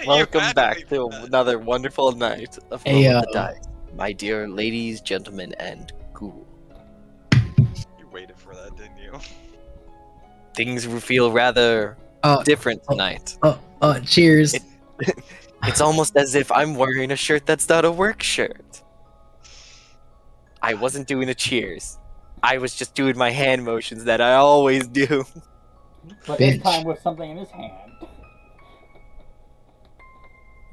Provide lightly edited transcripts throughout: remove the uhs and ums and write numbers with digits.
Welcome had to back leave to that. another wonderful night of Hey, Roll of the Dice, my dear ladies, gentlemen, and ghoul. You waited for that, didn't you? Things feel rather different tonight. Cheers. It's almost as if I'm wearing a shirt that's not a work shirt. I wasn't doing the cheers. I was just doing my hand motions that I always do. But Bitch. this time with something in his hand.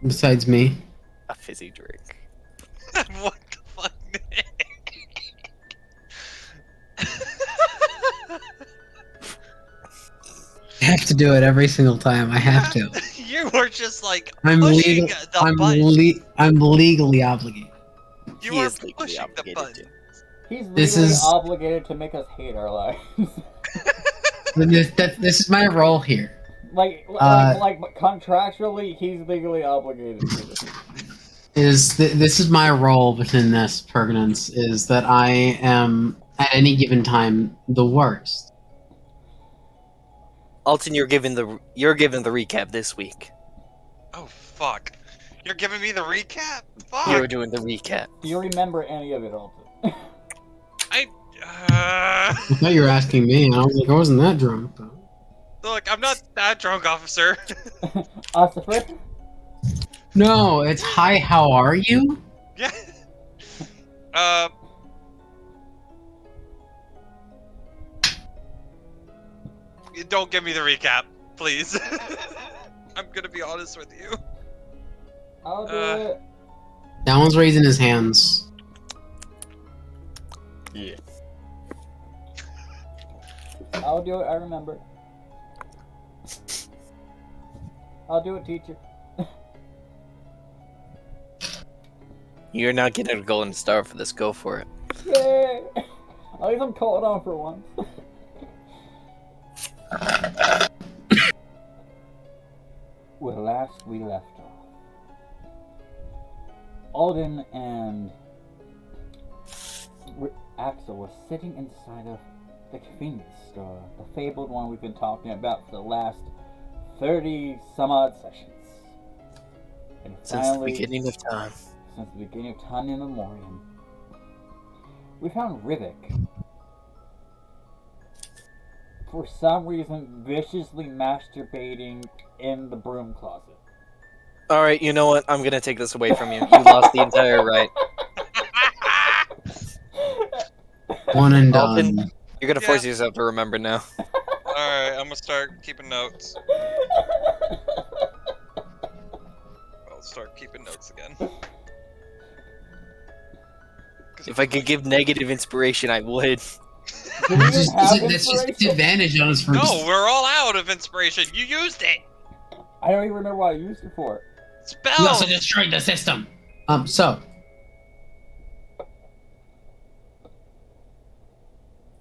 Besides me. A fizzy drink. What the fuck? I have to do it every single time. I have to. You were just like I'm pushing legal. the button. I'm legally obligated. You He were is legally pushing the obligated button. to. He's This legally is- obligated to make us hate our lives. This is my role here. like contractually, he's legally obligated to this. This is my role within this permanence is that I am at any given time the worst. Alton, you're given the recap this week. Oh fuck! You're giving me the recap. You were Fuck! doing the recap. Do you remember any of it, Alton? I thought you were asking me, and I was like, I wasn't that drunk. Though. Look, I'm not that drunk, officer. Ossifer? No, it's hi. How are you? Yeah. Don't give me the recap, please. I'm gonna be honest with you. I'll do it. That one's raising his hands. Yeah. I'll do it. I remember. I'll do it, teacher. You're not getting a golden star for this. Go for it. Yay! At least I'm caught on for once. Where last we left off, Alden and Axel were sitting inside of the convenience store, the fabled one we've been talking about for the last 30 some odd sessions. And Since the finally, beginning of time. since the beginning of time in memoriam, we found Rivik. For some reason, viciously masturbating in the broom closet. Alright, you know what? I'm gonna take this away from you. You lost the entire right. One and Alton, done. you're gonna force yourself to remember now. Alright, I'm gonna start keeping notes. I'll start keeping notes again. If I could give negative inspiration, I would. Do we even That's have just inspiration? advantage on us for No, we're all out of inspiration. You used it. I don't even remember what I used it for. Spell. We also destroyed the system. So.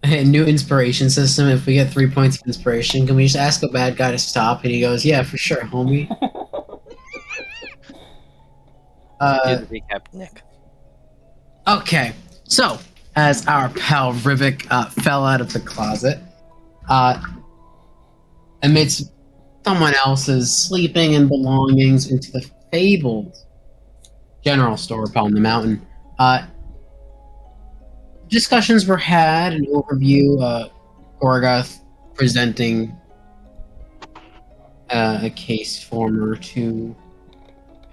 A new inspiration system. If we get 3 points of inspiration, can we just ask a bad guy to stop? And he goes, "Yeah, for sure, homie." Do the recap, Nick. Okay, so as our pal Rivik fell out of the closet, amidst someone else's sleeping and belongings into the fabled general store upon the mountain, discussions were had, an overview, Gorgoth presenting a case former to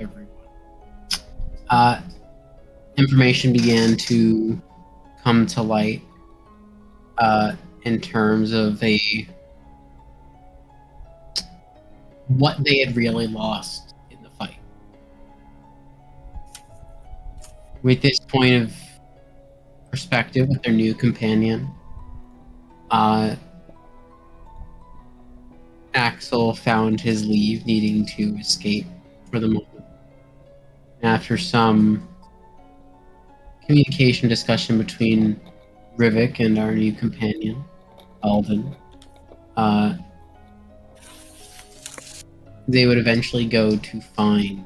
everyone. Information began to come to light in terms of what they had really lost in the fight. With this point of perspective with their new companion, Axel found his leave, needing to escape for the moment. After some communication discussion between Rivik and our new companion, Alden, they would eventually go to find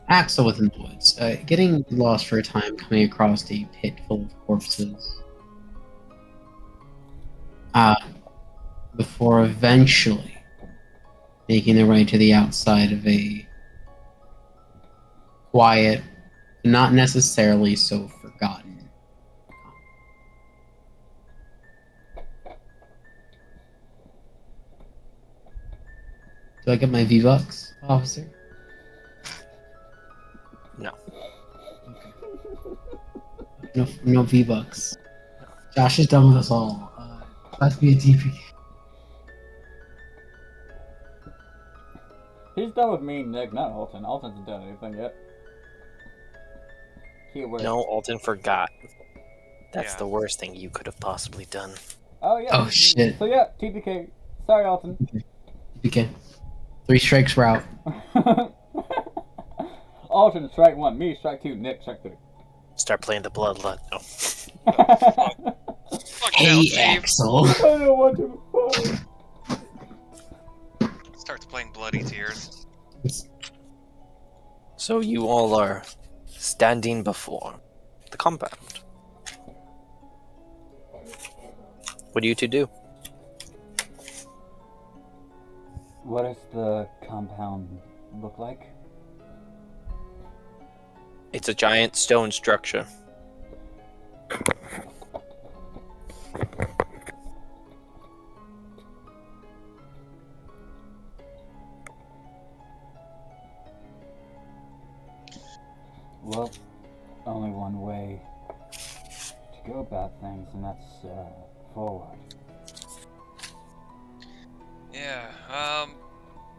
Axel within the woods, getting lost for a time, coming across a pit full of corpses. Before eventually making their way to the outside of a quiet, not necessarily so forgotten. Do I get my V-Bucks, officer? No. No V-Bucks. Josh is done with us all. About to be a DP. He's done with me, Nick, not Alton. Alton hasn't done anything yet. Keyword. No, Alton forgot. That's Yeah. the worst thing you could have possibly done. Oh, yeah. Oh, shit. So, yeah, TPK. Sorry, Alton. Okay. 3 strikes we're out. Alton, strike 1. Me, strike 2. Nick, strike 3. Start playing the bloodlet. No. Fucking hell, Hey, Steve. Axel. I don't want to fall. Starts playing Bloody Tears. So you all are standing before the compound. What do you two do? What does the compound look like? It's a giant stone structure. Well, only one way to go about things, and that's forward. Yeah,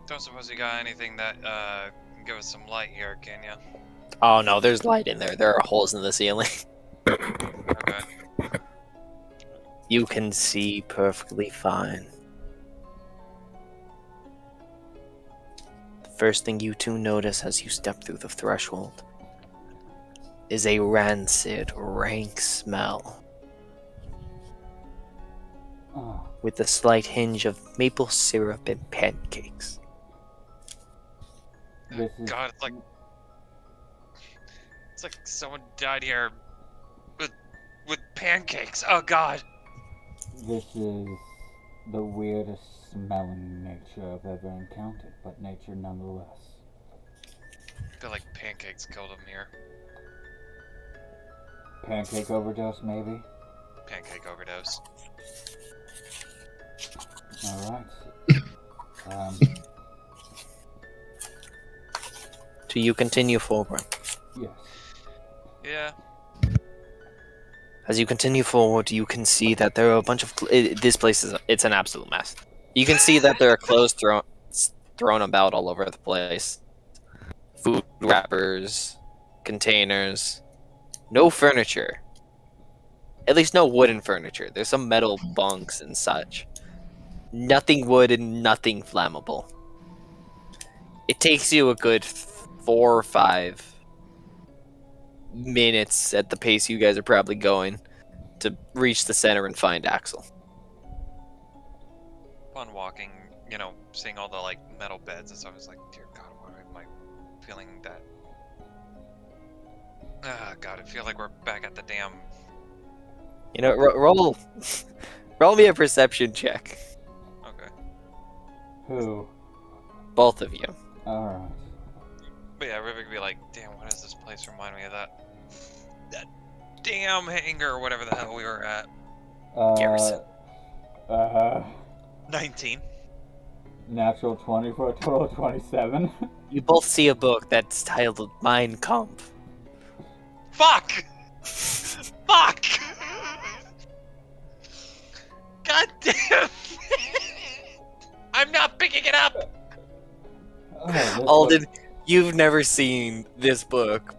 don't suppose you got anything that, can give us some light here, can ya? Oh no, there's light in there. There are holes in the ceiling. Okay. You can see perfectly fine. The first thing you two notice as you step through the threshold is a rancid, rank smell Oh, with a slight hinge of maple syrup and pancakes. this is God, it's like someone died here with pancakes. Oh God. this is the weirdest smelling nature I've ever encountered, but nature nonetheless. I feel like pancakes killed him here. Pancake overdose, maybe. Pancake overdose. All right. Do you continue forward? Yes. Yeah. As you continue forward, you can see that there are a bunch of this place it's an absolute mess. You can see that there are clothes thrown about all over the place. Food wrappers, containers, no furniture. At least no wooden furniture. There's some metal bunks and such. Nothing wood and nothing flammable. It takes you a good 4 or 5 minutes at the pace you guys are probably going to reach the center and find Axel. Upon walking, seeing all the metal beds and stuff, I was like, dear God, why am I feeling that? Ah, God, I feel like we're back at the damn. Roll me a perception check, Okay. Who? both of you. All right. But yeah, Rivik would be like, damn, why does this place remind me of that damn hangar or whatever the hell we were at? Garrison. 19. Natural 20 for a total of 27. You both see a book that's titled Mein Kampf. Fuck! Fuck! God damn! I'm not picking it up! Oh, this Alden, you've never seen this book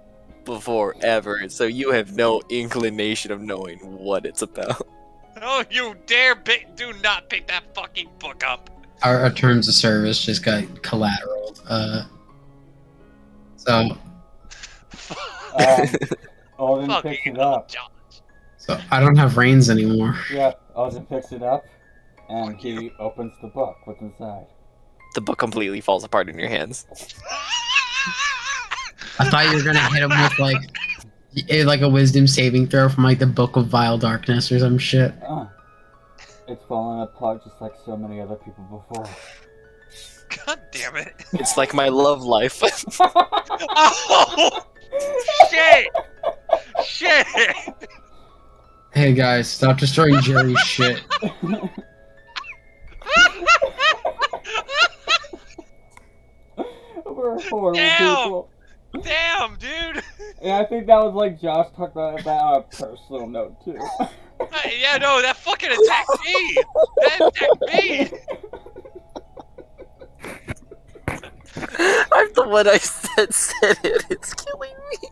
before, ever, so you have no inclination of knowing what it's about. Oh, you do not pick that fucking book up! Our terms of service just got collateral. So Alden Fucking picks it hell, up. Josh. I don't have reins anymore. Yeah, Alden picks it up, and Fuck he you. opens the book. What's inside? The book completely falls apart in your hands. I thought you were gonna hit him with like a wisdom saving throw from the Book of Vile Darkness or some shit. It's falling apart just like so many other people before. God damn it. It's like my love life. Oh! Shit! Shit! Hey guys, stop destroying Jerry's shit. We're horrible Damn! people. Damn, dude! And I think that was like Josh talked about that on a personal note too. Yeah, no, that fucking attacked me! That attacked me! I'm the one I said it. It's killing me.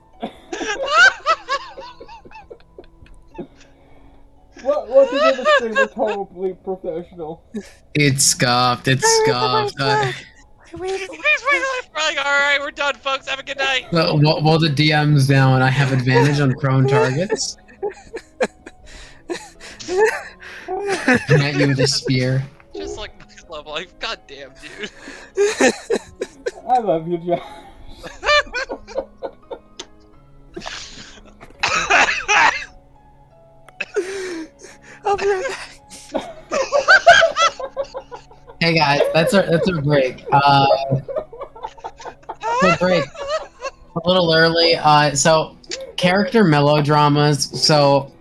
What did you say? We're totally professional. It's scuffed. It's scuffed. He's waiting for like, alright, we're done, folks. Have a good night. While the DM's down, I have advantage on prone targets. Come at you with a spear. Just like my love life. God damn, dude. I love you, Josh. I'll be right back. Hey guys, that's our break. Quick break. A little early. So character melodramas. So,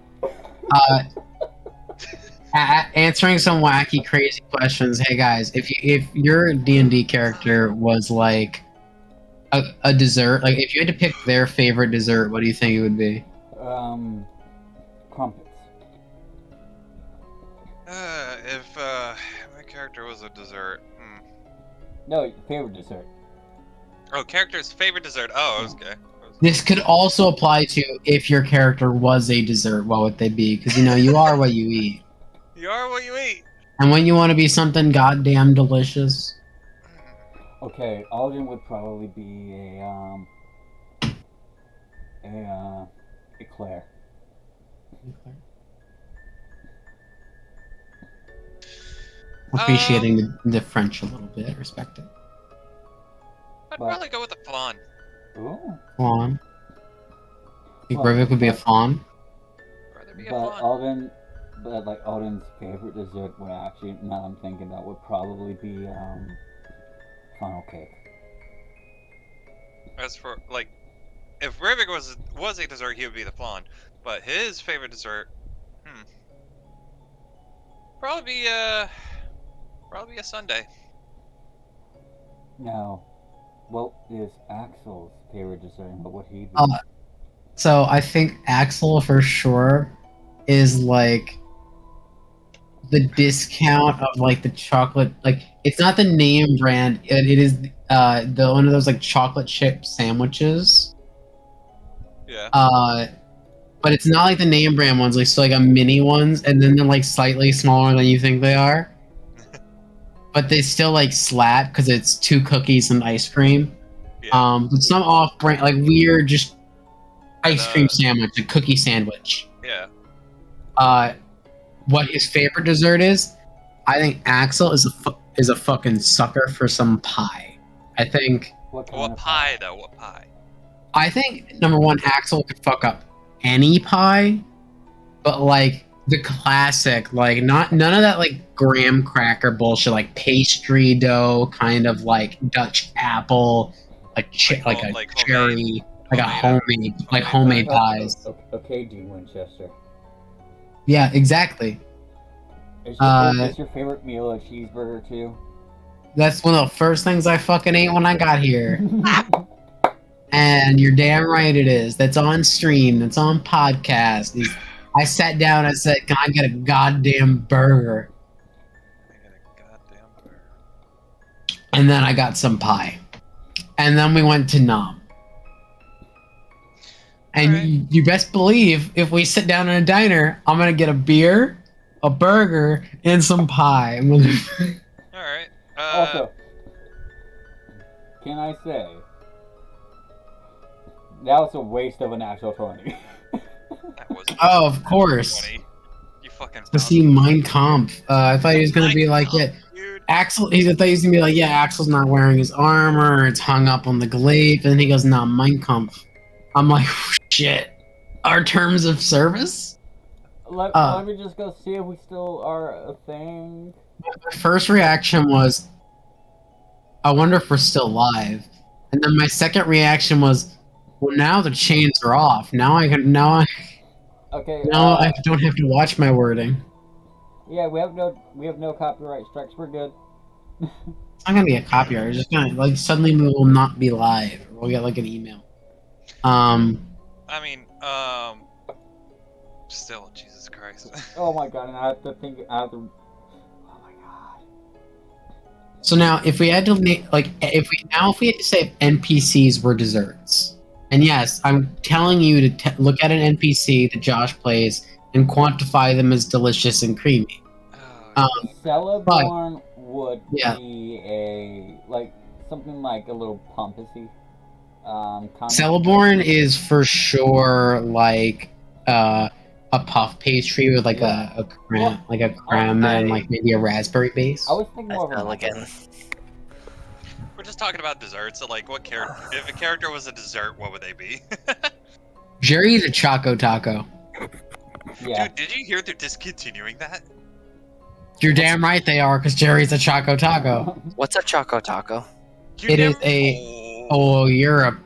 answering some wacky, crazy questions. Hey guys, if your D&D character was like a dessert, like if you had to pick their favorite dessert, what do you think it would be? Crumpets. If my character was a dessert. No, your favorite dessert. Oh, character's favorite dessert. Oh, okay. This could also apply to if your character was a dessert, what would they be? Because you know you are what you eat. You are what you eat. And when you want to be something goddamn delicious, Okay, Alden would probably be a eclair. appreciating the French a little bit, respect it. I'd But- probably go with the flan. Ooh. Fawn. You think Well, Rivik would be a fawn? Rather be a But flan. Alden's favorite dessert would actually, now I'm thinking that would probably be funnel cake. As for like, if Rivik was a dessert, he would be the flan. But his favorite dessert, probably be a sundae. Now, what is Axel's favorite dessert and what would he be? So I think Axel for sure is like the discount of like the chocolate, like it's not the name brand, it is the one of those like chocolate chip sandwiches. Yeah. But it's not like the name brand ones, like so like a mini ones, and then they're like slightly smaller than you think they are. But they still like slap because it's 2 cookies and ice cream. Yeah. But some off brand, like weird, just ice cream sandwich, a cookie sandwich. Yeah. What his favorite dessert is, I think Axel is a fucking sucker for some pie. I think What kind What of pie though? What pie? I think number one, Axel could fuck up any pie, but like the classic, like none of that like graham cracker bullshit, like pastry dough, kind of like Dutch apple, like Like a like cherry, like a homemade- homemade pies. Okay, D. Winchester. Yeah, exactly. Is Uh, your favorite meal a cheeseburger too? That's one of the first things I fucking ate when I got here. And you're damn right it is. That's on stream. That's on podcast. I sat down. I said, "Can I get a goddamn burger?" I get a goddamn burger. And then I got some pie. And then we went to Nom. And Alright. you best believe if we sit down in a diner, I'm gonna get a beer, a burger, and some pie. All right. Also, can I say that was a waste of an actual 20? That was Oh, of course. 20. You fucking. To see Mein Kampf. I thought he was gonna be like, yeah, Dude. Axel. I thought he was gonna be like, yeah, Axel's not wearing his armor. It's hung up on the glaive. And then he goes, nah, Mein Kampf. I'm like, shit. Our terms of service? Let me just go see if we still are a thing. My first reaction was, I wonder if we're still live. And then my second reaction was, well, now the chains are off. Now I Okay. don't have to watch my wording. Yeah, we have no copyright strikes. We're good. It's not gonna be a copyright. It's just gonna like suddenly we will not be live. We'll get like an email. I mean, still, Jesus Christ. Oh my god, and I have to think. Oh my god. So now, if we had to make if we had to say if NPCs were desserts, and yes, I'm telling you to look at an NPC that Josh plays and quantify them as delicious and creamy. Celeborn would Yeah. be something like a little pompous-y. Kind of. Celeborn is for sure like a puff pastry with like a creme, and like maybe a raspberry base. I was thinking more of a Elegant. We're just talking about desserts. So, like, what character? If a character was a dessert, what would they be? Jerry's a Choco Taco. Yeah. Dude, did you hear they're discontinuing that? You're damn right they are, because Jerry's a Choco Taco. What's a Choco Taco? It is Oh, you're a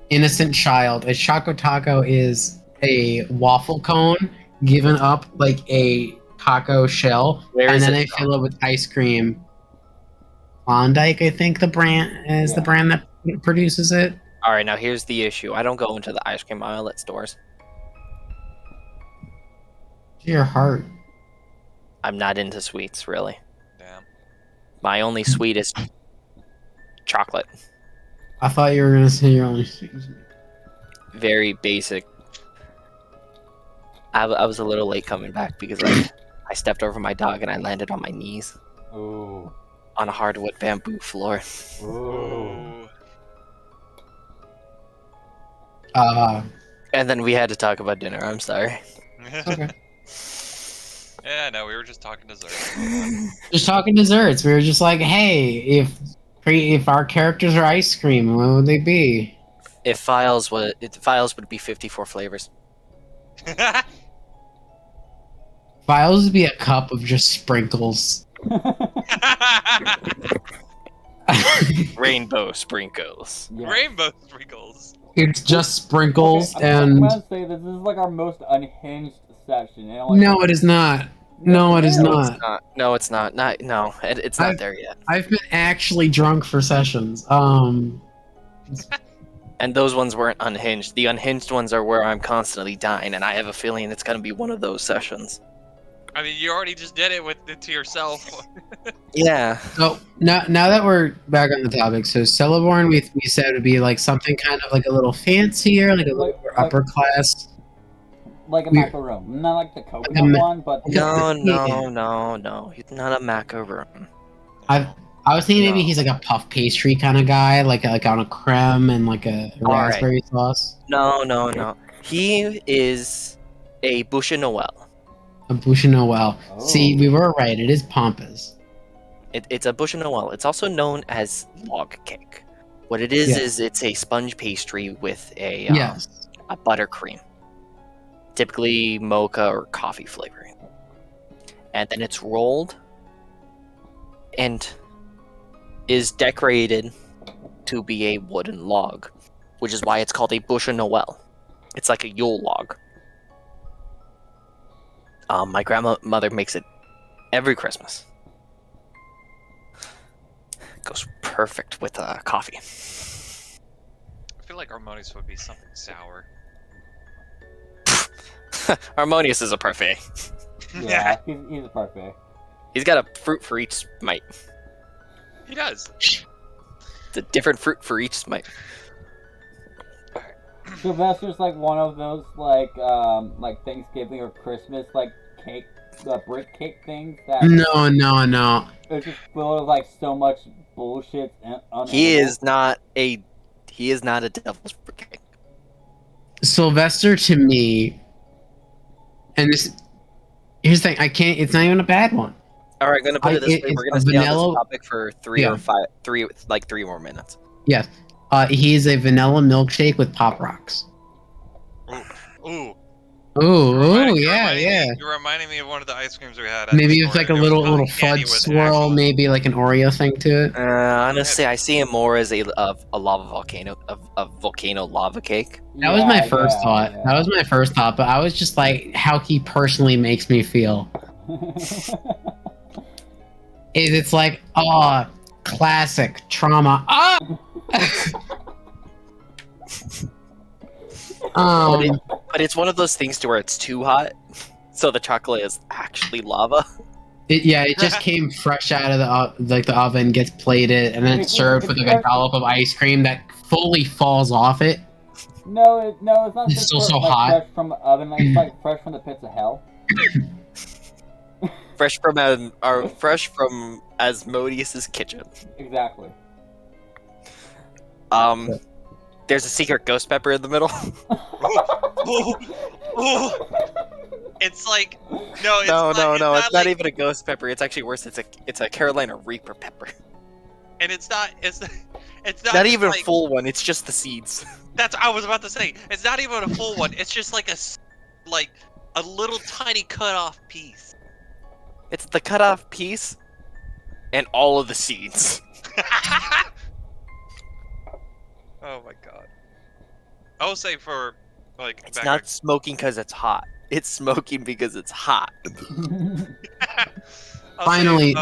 innocent child. A Choco Taco is a waffle cone given up like a taco shell, Where and is then it they from? fill it with ice cream. Klondike, I think the brand is the brand that produces it. All right, now here's the issue. I don't go into the ice cream aisle at stores. Your heart. I'm not into sweets, really. Damn. My only sweet is chocolate. I thought you were gonna say your only. Very basic. I was a little late coming back because I stepped over my dog and I landed on my knees Ooh. on a hardwood bamboo floor. Ooh. And then we had to talk about dinner. I'm sorry. Okay. Yeah, no, we were just talking dessert. Just talking desserts. We were just like, hey, if our characters are ice cream, what would they be? If files would be 54 flavors. Files would be a cup of just sprinkles. Rainbow sprinkles. Yeah. Rainbow sprinkles. It's just sprinkles Okay, I'm and gonna say that this is like our most unhinged session. And like, no, it is not. No, it is No, not. No, it's not. No, it's not there yet. I've been actually drunk for sessions. And those ones weren't unhinged. The unhinged ones are where I'm constantly dying, and I have a feeling it's gonna be one of those sessions. I mean, you already just did it to yourself. Yeah. So now that we're back on the topic, so Celeborn we said would be like something kind of like a little fancier, like a little more upper class. like a We- macaroon, not like the a coconut ma- one, but No. Yeah. He's not a macaroon. I was thinking maybe No. he's like a puff pastry kind of guy, like on a creme and like a All right. raspberry sauce. No. He is a bouche Noel. A bouche Noel. Oh. See, we were right. It is pompous. It's a bouche Noel. It's also known as log cake. What it is Yeah. it's a sponge pastry with a Yes. a buttercream, typically mocha or coffee flavoring, and then it's rolled and is decorated to be a wooden log, which is why it's called a bouche Noel. It's like a Yule log. My grandmother makes it every Christmas. Goes perfect with coffee. I feel like Harmonious would be something sour. Harmonious is a parfait. yeah, he's perfect. He's got a fruit for each smite. He does. It's a different fruit for each smite. Sylvester's like one of those like Thanksgiving or Christmas like cake, brick cake things that No. it's just full of like so much bullshit and He is not a devil's fruit. Sylvester to me, and this here's the thing. I can't. It's not even a bad one. All right, gonna put it this way: it's we're a gonna stay on vanilla- this topic for three Yeah. more minutes. Yes. He is a vanilla milkshake with Pop Rocks. Ooh. Ooh, You're yeah, reminding yeah. Me, you're reminding me of one of the ice creams we had. At Maybe the it's store. like a There was little cotton little candy fudge with swirl, actual. maybe like an Oreo thing to it. Honestly, I see it more as a lava volcano, a volcano lava cake. That was my Yeah, first yeah, thought. yeah. That was my first thought, but I was just like, how he personally makes me feel. Is it's like, oh, classic trauma. Ah! um, But it's one of those things to where it's too hot, so the chocolate is actually lava. it just came fresh out of the oven, gets plated, and then it's served with like a dollop of ice cream that fully falls off it. No, it's not It's just still so like hot. fresh from the oven. Like, it's like fresh from the pits of hell. Fresh from Asmodeus's kitchen. Exactly. There's a secret ghost pepper in the middle. It's like no, it's No, not, it's not like, even a ghost pepper. It's actually worse. It's a Carolina Reaper pepper. and it's not Not just even a like, full one. It's just the seeds. That's I was about to say. It's not even a full one. It's just like a little tiny cut off piece. It's the cut off piece and all of the seeds. Oh my god. I will say for like It's not smoking because it's hot. It's smoking because it's hot. Finally,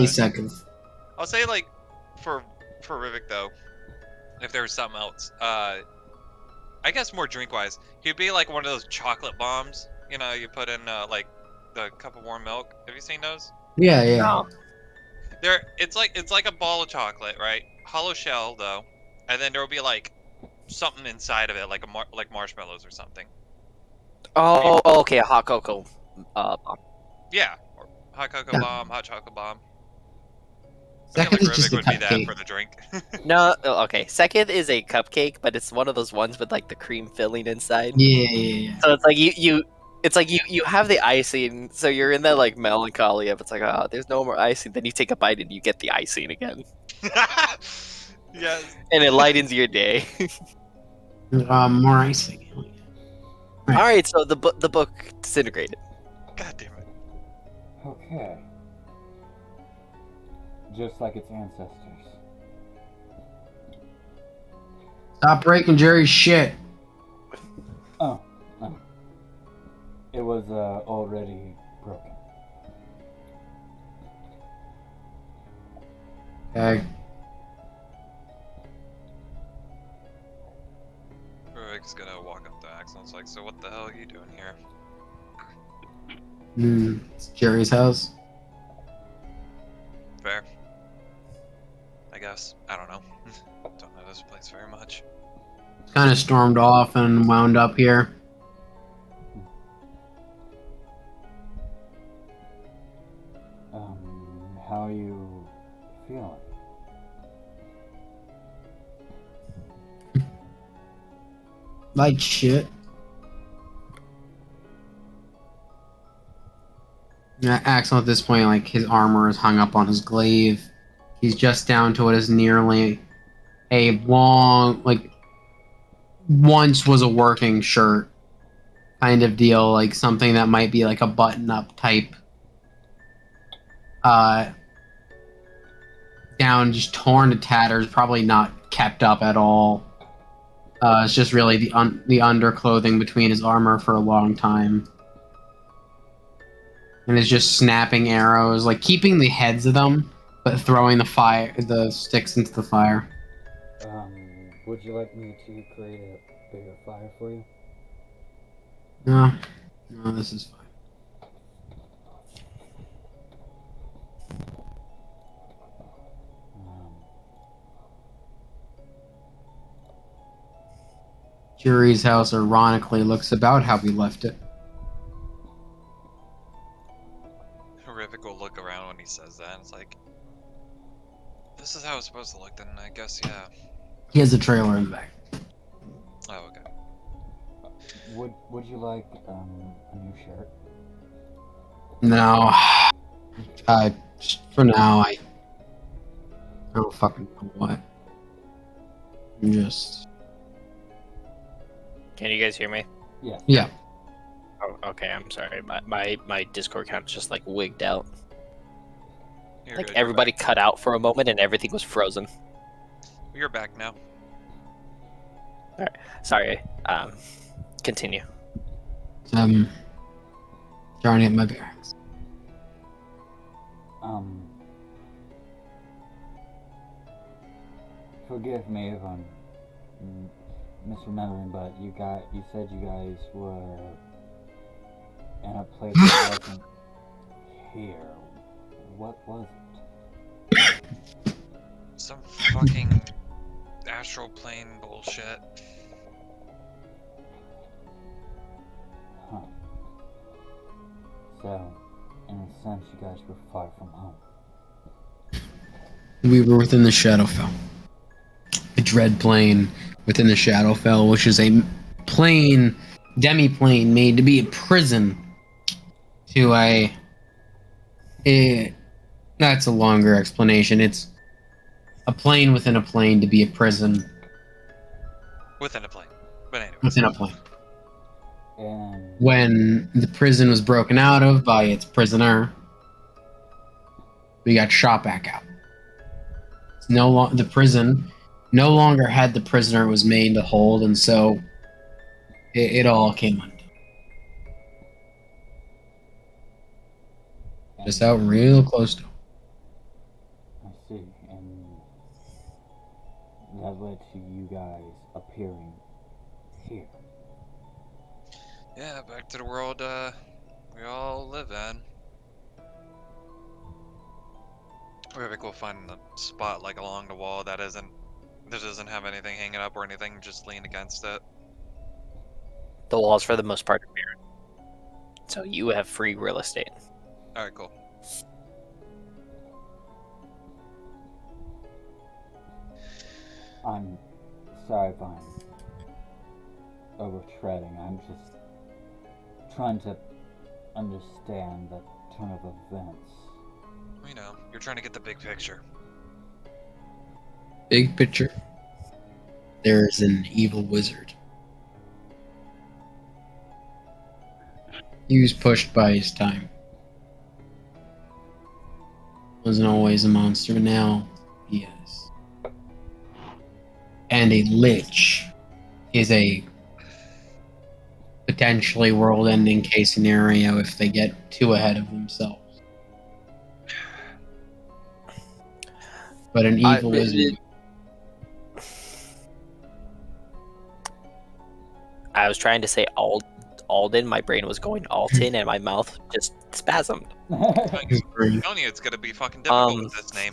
seconds. I'll say like for Rivik though, if there was something else, I guess more drink wise, he'd be like one of those chocolate bombs. You know, you put in like the cup of warm milk. Have you seen those? Yeah, yeah. No. It's like a ball of chocolate, right? Hollow shell though, and then there will be like something inside of it, like like marshmallows or something. Oh, okay, a hot cocoa. Yeah, or hot cocoa bomb, hot chocolate bomb. I feel Second like is just Rivik a would be that cupcake. for the drink. No, okay. Second is a cupcake, but it's one of those ones with like the cream filling inside. Yeah. So it's like you have the icing, so you're in that like melancholy of it's like, oh, there's no more icing. Then you take a bite and you get the icing again, Yes. and it lightens your day. More icing. All right, so the book disintegrated. God damn it. Okay. Just like its ancestors. Stop breaking Jerry's shit. Oh. It was already broken. Okay. Rivik's gonna walk up to Axel and it's like, so what the hell are you doing here? It's Jerry's house. Fair. I guess. I don't know. Don't know this place very much. Kind of stormed off and wound up here. How are you feeling? Like shit. Yeah, Axel at this point, like his armor is hung up on his glaive. He's just down to what is nearly a long, like once was a working shirt kind of deal, like something that might be like a button-up type. Down, just torn to tatters, probably not kept up at all. It's just really the underclothing between his armor for a long time. And it's just snapping arrows, like keeping the heads of them, but throwing the sticks into the fire. Would you like me to create a bigger fire for you? No, this is fine. Jerry's house ironically looks about how we left it. Rivik will look around when he says that and it's like, this is how it's supposed to look then, I guess, yeah. He has a trailer in the back. Oh, okay. Would you like a new shirt? No. Just for now, I don't fucking know what. I'm just... Can you guys hear me? Yeah. Okay, I'm sorry. My Discord account just like wigged out. You're Like good, everybody cut out for a moment and everything was frozen. You're back now. Sorry. Continue. I'm trying to get my bearings. Forgive me if I'm misremembering, but you said you guys were in a place that wasn't here. What was it? Some fucking astral plane bullshit. Huh. So, in a sense, you guys were far from home. We were within the Shadowfell. A dread plane within the Shadowfell, which is a plane, demi-plane made to be a prison to that's a longer explanation. It's a plane within a plane to be a prison Within a plane. But anyway. within a plane. And When the prison was broken out of by its prisoner, we got shot back out. It's the prison no longer had the prisoner it was made to hold, and so it all came undone. Just out real close to him. I see, and that led to you guys appearing here. Yeah, back to the world we all live in. Rivik will find a spot like along the wall that doesn't have anything hanging up or anything, just lean against it. The walls, for the most part, are mirrored, so you have free real estate. Alright, cool. I'm sorry if I'm overtreading. I'm just trying to understand the turn of events. You know, you're trying to get the big picture. Big picture. There's an evil wizard. He was pushed by his time. Wasn't always a monster, now he is. And a lich is a potentially world-ending case scenario if they get too ahead of themselves. But an evil wizard. I was trying to say Alden. My brain was going Alton, and my mouth just spasmed. Telling you, it's gonna be fucking difficult with this name.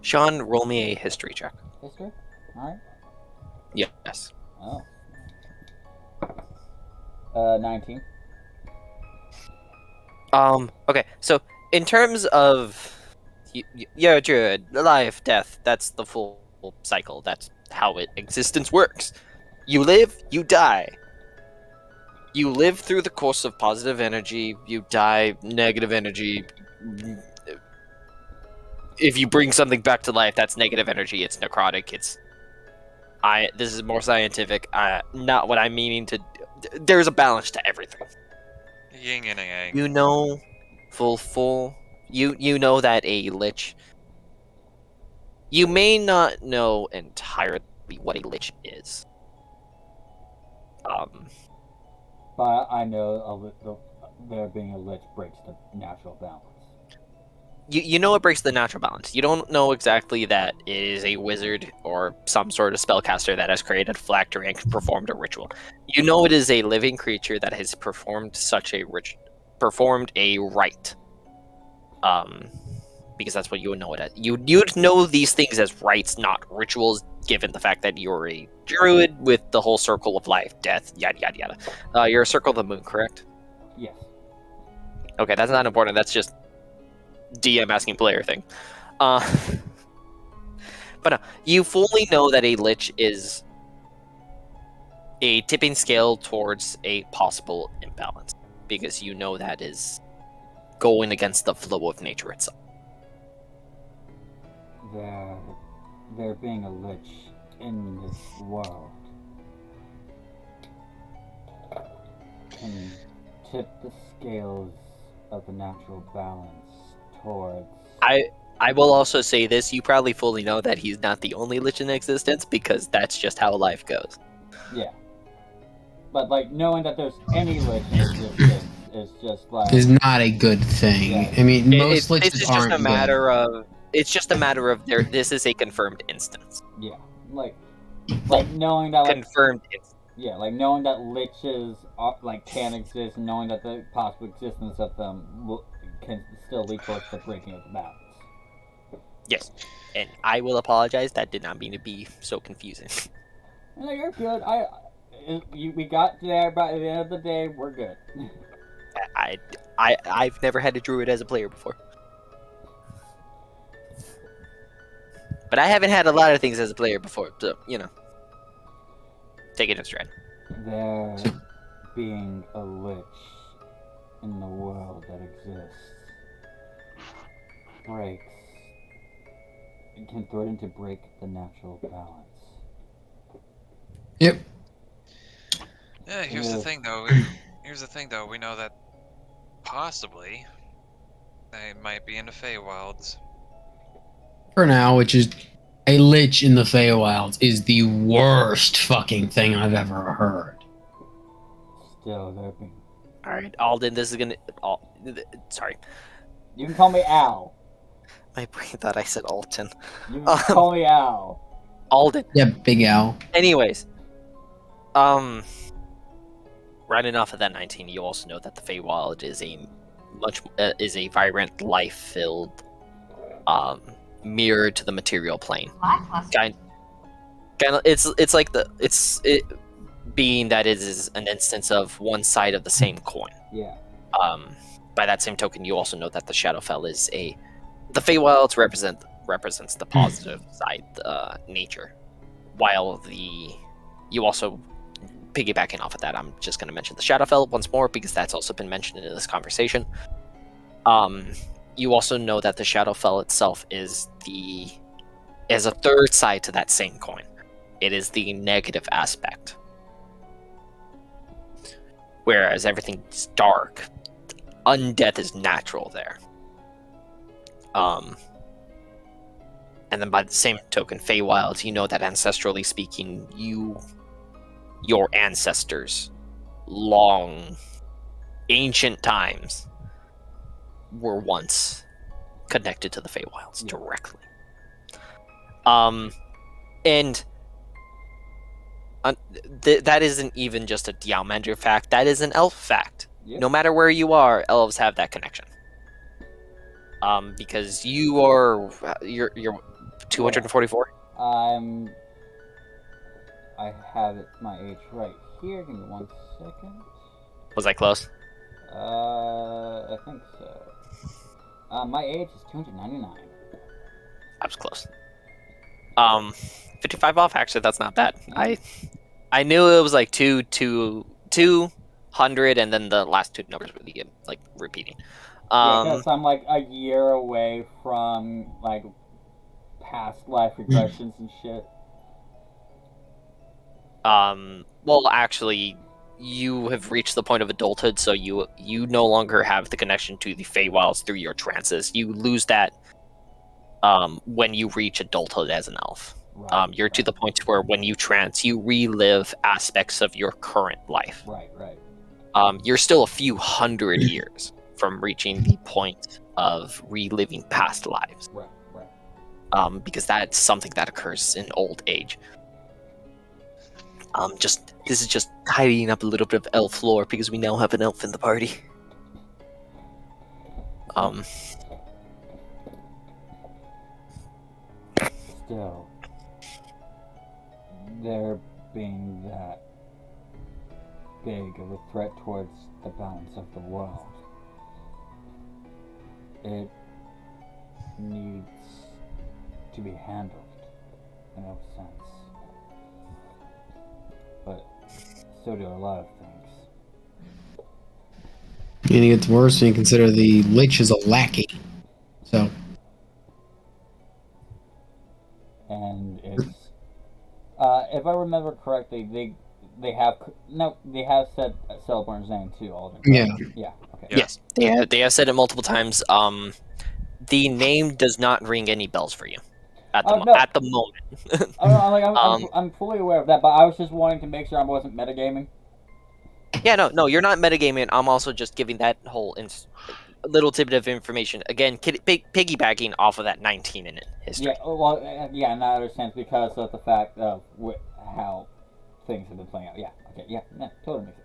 Sean, roll me a history check. History? Alright. Yes. Oh. 19. Okay, so in terms of your druid, life, death, that's the full cycle. That's how existence works. You live, you die. You live through the course of positive energy, you die negative energy. If you bring something back to life, that's negative energy, it's necrotic, this is more scientific, not what I'm meaning to. There's a balance to everything. Yin and yang. You know, you know that a lich. You may not know entirely what a lich is. But I know there being a lich breaks the natural balance. You know it breaks the natural balance. You don't know exactly that it is a wizard or some sort of spellcaster that has created a phylactery and performed a ritual. You know it is a living creature that has performed a rite. Because that's what you would know it as. You'd know these things as rites, not rituals, given the fact that you're a druid with the whole circle of life, death, yada yada yada. You're a circle of the moon, correct? Yes. Okay, that's not important. That's just DM asking player thing. But no, you fully know that a lich is a tipping scale towards a possible imbalance, because you know that is going against the flow of nature itself. There being a lich in this world can tip the scales of the natural balance towards. I will also say this: you probably fully know that he's not the only lich in existence, because that's just how life goes. Yeah. But like knowing that there's any lich in existence is just like Is not a good thing. Yeah. I mean, It- most this liches is just aren't a matter of. It's just a matter of there. This is a confirmed instance. yeah, like knowing that like Confirmed instance. yeah, like knowing that liches like can exist, and knowing that the possible existence of them can still lead towards the breaking of the balance. Yes, and I will apologize. That did not mean to be so confusing. No, you're good. We got there, but at the end of the day, we're good. I've never had a druid as a player before, but I haven't had a lot of things as a player before. So take it in stride. There being a lich in the world that exists can threaten to break the natural balance. Yep. Yeah, here's the Yeah. thing though. Here's the thing though. We know that possibly they might be in the Feywilds. For now, which is a lich in the Feywilds is the worst fucking thing I've ever heard. Still, there being. All right, Alden. This is gonna. Sorry, You can call me Al. my brain thought I said Alton. You can call me Al. Alden. Yeah, Big Al. Anyways, running off of that 19, you also know that the Feywild is a vibrant, life-filled, mirror to the material plane. Kind of, it's like being that it is an instance of one side of the same coin. Yeah. By that same token, you also know that the Shadowfell is the Feywilds represents the positive side, nature, while you also piggybacking off of that, I'm just going to mention the Shadowfell once more because that's also been mentioned in this conversation. You also know that the Shadowfell itself is a third side to that same coin. It is the negative aspect. Whereas everything's dark, undeath is natural there. And then by the same token, Feywilds, you know that ancestrally speaking, your ancestors, long, ancient times, were once connected to the Feywilds directly. And that isn't even just a Dialmander fact, that is an elf fact. Yep. No matter where you are, elves have that connection. Because you're 244? I have my age right here. Give me 1 second. Was I close? I think so. My age is 299. I was close. 55 off. Actually, that's not bad. I knew it was like 200, and then the last two numbers would be like repeating. Yeah, because I'm like a year away from like past life regressions and shit. Well, actually, you have reached the point of adulthood, so you no longer have the connection to the Feywilds through your trances. You lose that when you reach adulthood as an elf. Right, You're to the point where when you trance, you relive aspects of your current life. Right. You're still a few hundred years from reaching the point of reliving past lives. Right. Because that's something that occurs in old age. This is just tidying up a little bit of elf lore because we now have an elf in the party. Still, there being that big of a threat towards the balance of the world, it needs to be handled in a sense. But so do a lot of things. And it gets worse when you consider the lich is a lackey. So, And it's if I remember correctly, they have they have said Celeborn's name too, Alden. Yeah. correct? Yeah. Okay. Yeah. Yes, they have said it multiple times. The name does not ring any bells for you Oh no. at the moment. Oh, no, like Um, I'm fully aware of that, but I was just wanting to make sure I wasn't metagaming. Yeah, no, you're not metagaming. I'm also just giving that whole little tidbit of information. Again, piggybacking off of that 19 in history. Yeah. Well, yeah, in that other sense because of the fact of how things have been playing out. Yeah. Okay. Yeah. No, totally makes sense.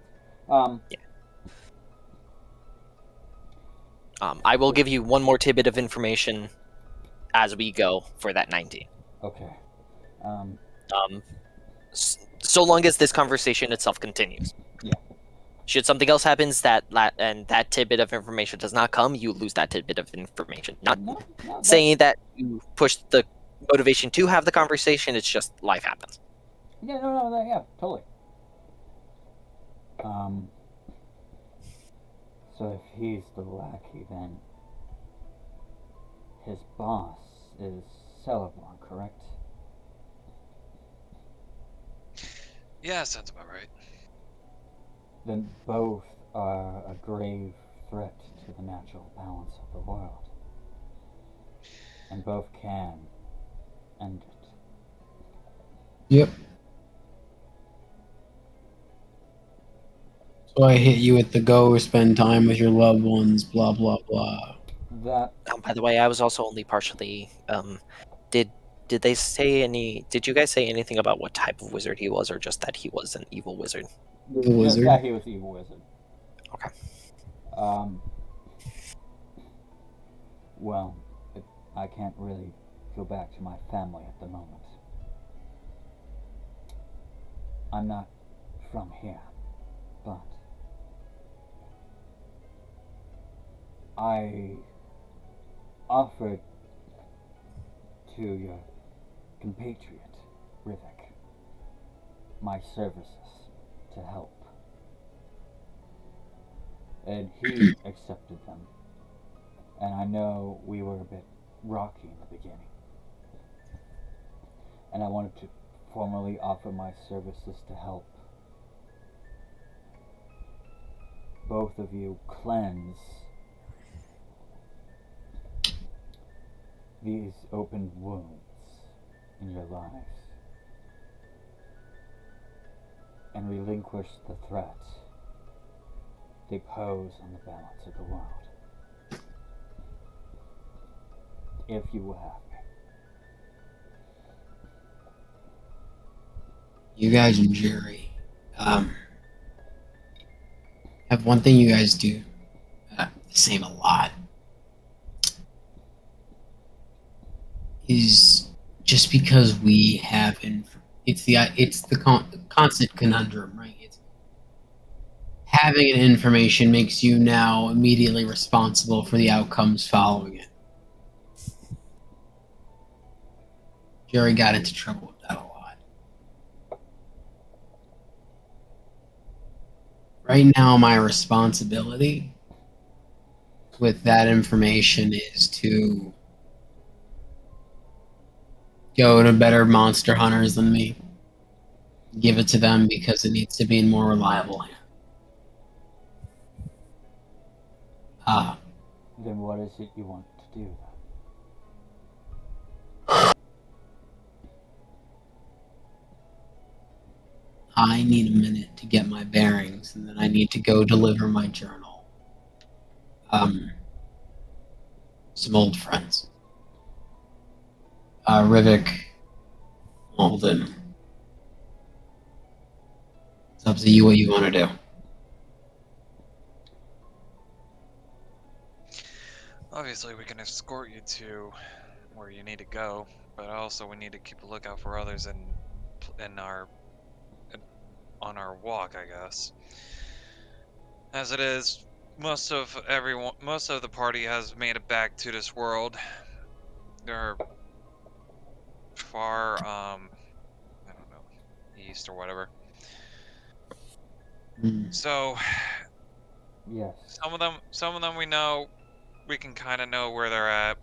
I will give you one more tidbit of information as we go for that 19. Okay. So long as this conversation itself continues. Yeah. Should something else happens and that tidbit of information does not come, you lose that tidbit of information. Not No, saying that you push the motivation to have the conversation. It's just life happens. Yeah, no, yeah, totally. So if he's the lackey, then his boss is Celeborn, correct? Yeah, sounds about right. Then both are a grave threat to the natural balance of the world. And both can end it. Yep. So I hit you with the go spend time with your loved ones, blah blah blah. That By the way, I was also only partially. Did they say any? Did you guys say anything about what type of wizard he was, or just that he was an evil wizard? The wizard. that he was the evil wizard. Okay. Well, I can't really go back to my family at the moment. I'm not from here, but I offered to your compatriot, Rivik, my services to help. And he accepted them. And I know we were a bit rocky in the beginning. And I wanted to formally offer my services to help both of you cleanse these open wounds in your lives and relinquish the threat they pose on the balance of the world. If you will have me. You guys and Jerry have one thing you guys do the same a lot. Is just because we have it's the constant conundrum, right? It's having an information makes you now immediately responsible for the outcomes following it. Jerry got into trouble with that a lot. Right now, my responsibility with that information is to go to better monster hunters than me. Give it to them because it needs to be in more reliable hands. Then what is it you want to do then? I need a minute to get my bearings, and then I need to go deliver my journal. Some old friends. Rivik, Alden. It's up to you what you want to do. Obviously, we can escort you to where you need to go, but also we need to keep a lookout for others on our walk, I guess. As it is, most of the party has made it back to this world. They're far, I don't know, east or whatever. So, Yes. some of them we know, we can kind of know where they're at.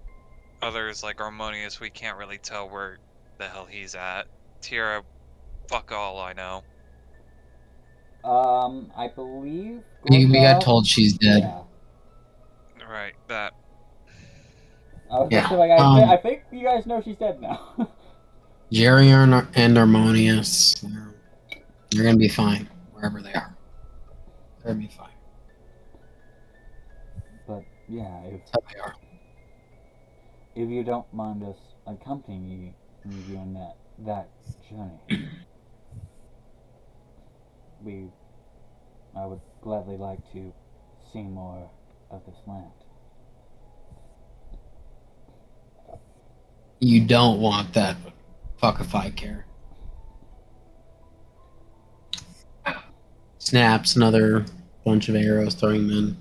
Others, like Harmonious, we can't really tell where the hell he's at. Tira, fuck all I know. I believe. We got Gorgov- told she's dead. Yeah. Right, that. I was Yeah, just like, I think you guys know she's dead now. Jerry and Harmonious, they're gonna be fine wherever they are. They're gonna be fine. But yeah, That's how they are. if you don't mind us accompanying you on that journey, I would gladly like to see more of this land. You don't want that, but fuck if I care. Snaps another bunch of arrows, throwing them in.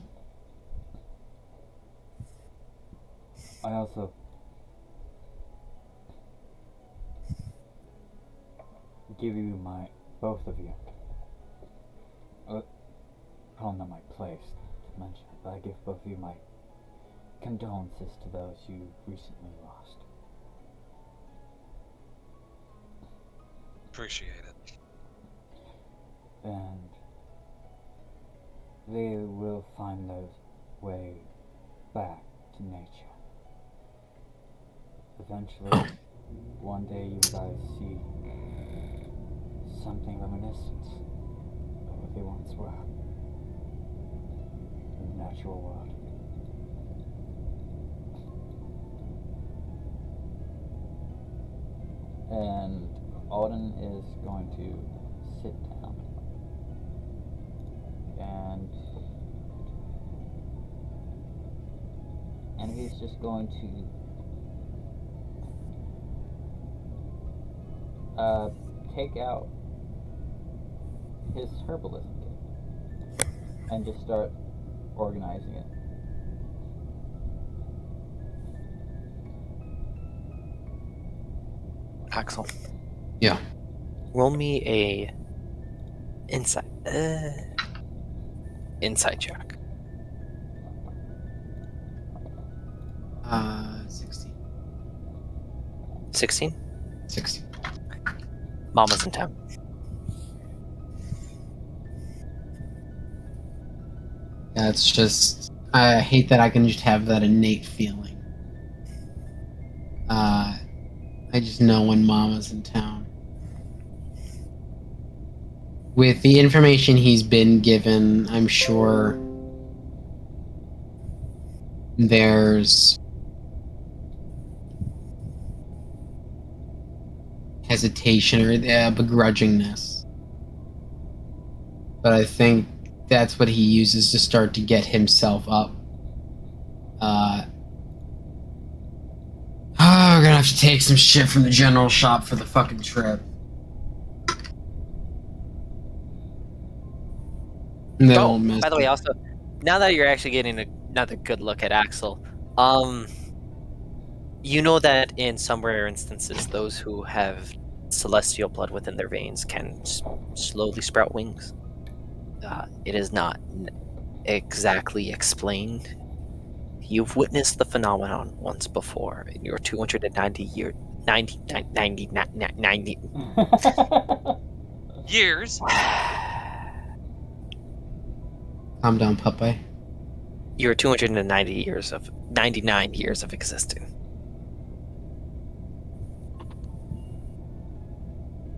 I also give you both of you. Probably not my place to mention, but I give both of you my condolences to those you recently lost. Appreciate it. And they will find their way back to nature. Eventually, one day you guys see something reminiscent of what they once were in the natural world. And Alden is going to sit down and he's just going to take out his herbalism kit and just start organizing it. Axel. Yeah. Roll me a insight check. 16. 16. 16. Mama's in town. Yeah, it's just I hate that I can just have that innate feeling. I just know when Mama's in town. With the information he's been given, I'm sure there's hesitation or begrudgingness. But I think that's what he uses to start to get himself up. We're gonna have to take some shit from the general shop for the fucking trip. And they won't miss By the way, it. also, now that you're actually getting another good look at Axel, you know that in some rare instances, those who have celestial blood within their veins can slowly sprout wings. It is not exactly explained. You've witnessed the phenomenon once before in your 290 Years. Calm down, Popeye. your 99 years of existing.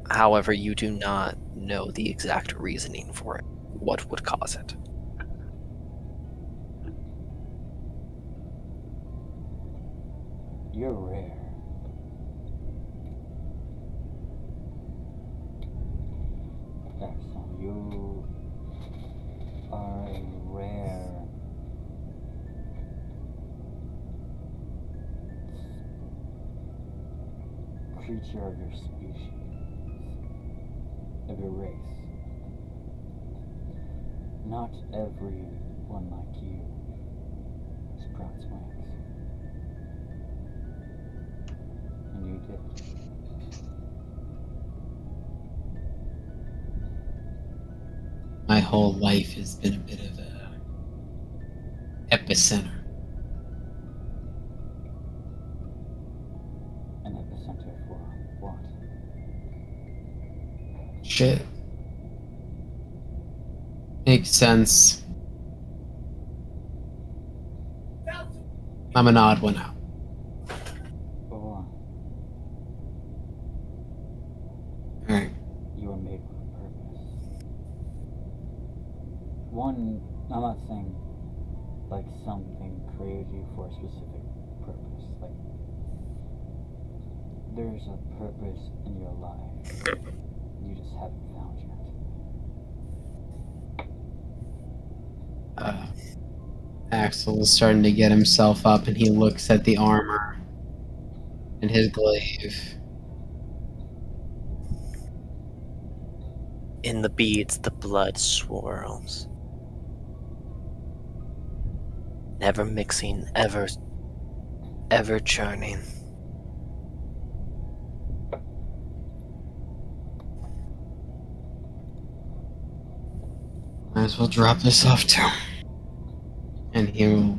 However, you do not know the exact reasoning for it. What would cause it? You're rare. Excellent. You are a rare creature of your species, of your race. Not everyone like you sprouts wings. And you did. My whole life has been a bit of a epicenter. An epicenter for what? Shit. Makes sense. I'm an odd one out. Go on. Alright. You are made with a purpose. One, I'm not saying like something created you for a specific purpose. Like, there's a purpose in your life. You just haven't found yet. Axel is starting to get himself up and he looks at the armor and his glaive. In the beads, the blood swirls. Never mixing, ever churning. Might as well drop this off too. And he'll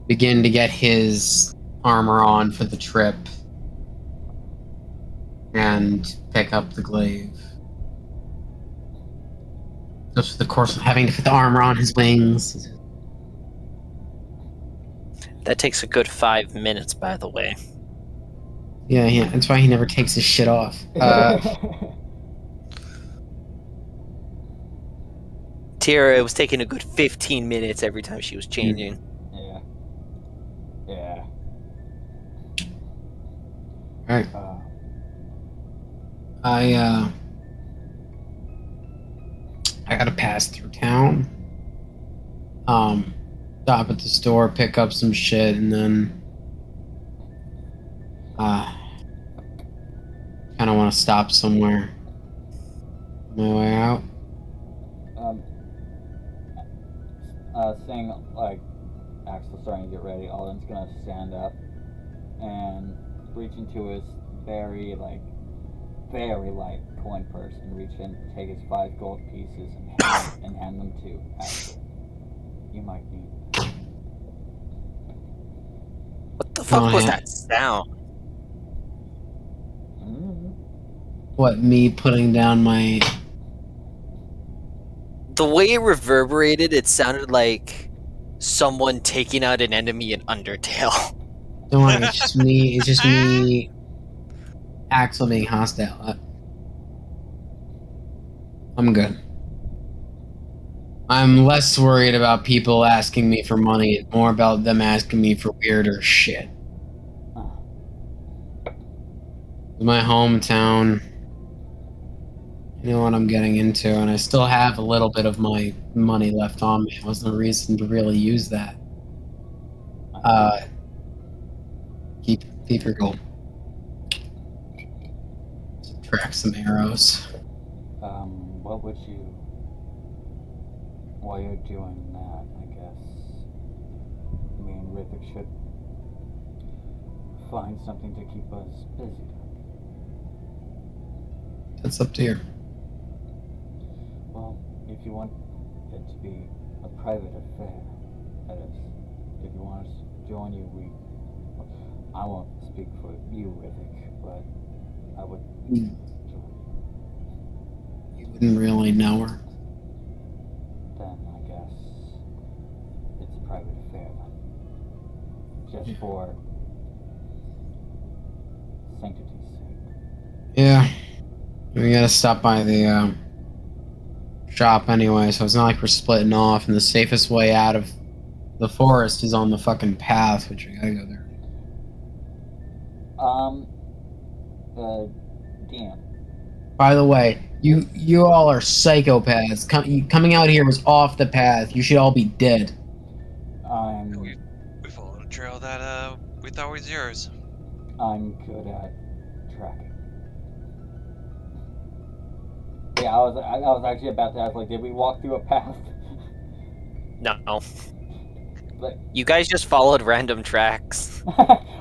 begin to get his armor on for the trip. And pick up the glaive. Just for the course of having to put the armor on his wings. That takes a good 5 minutes, by the way. Yeah, that's why he never takes his shit off. Tira, it was taking a good 15 minutes every time she was changing. Yeah. Yeah. Alright. I gotta pass through town. Stop at the store, pick up some shit, and then kinda wanna stop somewhere on my way out. Seeing like Axel starting to get ready, Alden's gonna stand up and reach into his very light coin purse and reach in, take his 5 gold pieces and hand them to Axel. You might need. What the fuck Oh, was yeah. that sound? What, me putting down my... The way it reverberated, it sounded like someone taking out an enemy in Undertale. Don't worry, it's just me, Axel being hostile. I'm good. I'm less worried about people asking me for money, and more about them asking me for weirder shit. My hometown. You know what I'm getting into, and I still have a little bit of my money left on me. It wasn't a reason to really use that. Keep your gold. Subtract some arrows. What would you... While you're doing that, I guess me and Rivik should find something to keep us busy. That's up to you. Well, if you want it to be a private affair, that is, if you want us to join you, I won't speak for you, Rivik, but I would join you. You wouldn't really know her. Then I guess it's a private affair then. Just for sanctity's sake. Yeah. We gotta stop by the shop anyway, so it's not like we're splitting off, and the safest way out of the forest is on the fucking path, which we gotta go there. DM. By the way, you all are psychopaths. Coming out here was off the path. You should all be dead. We followed a trail that we thought was yours. I'm good at tracking. Yeah, I was actually about to ask, like, did we walk through a path? No. Like, You guys just followed random tracks.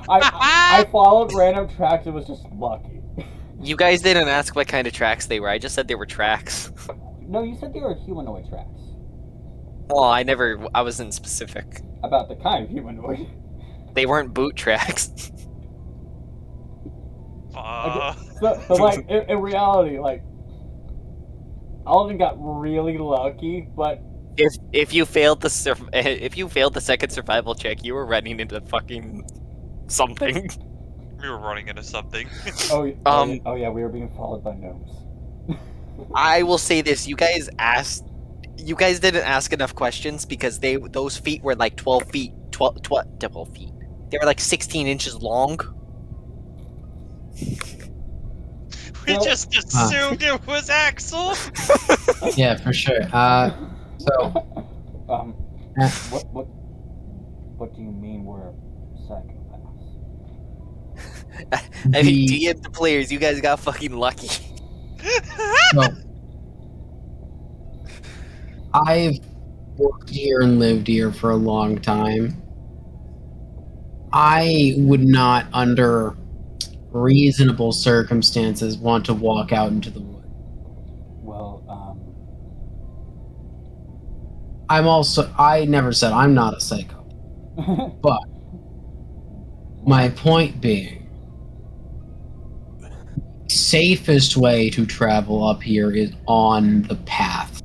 I followed random tracks. It was just lucky. You guys didn't ask what kind of tracks they were. I just said they were tracks. No, you said they were humanoid tracks. Well, I wasn't specific. About the kind of humanoid. They weren't boot tracks. So like, in reality, like, Alden got really lucky, but If you failed the second survival check, you were running into fucking something. We were running into something. oh yeah, we were being followed by gnomes. I will say this: you guys didn't ask enough questions because those feet were like 12 feet, 12 feet. They were like 16 inches long. We Well, just assumed it was Axel. Yeah, for sure. So what do you mean we're psychopaths? I mean, the DM the players, you guys got fucking lucky. well, I've worked here and lived here for a long time. I would not, under reasonable circumstances, want to walk out into the woods. Well, I never said I'm not a psycho. But my point being, safest way to travel up here is on the path.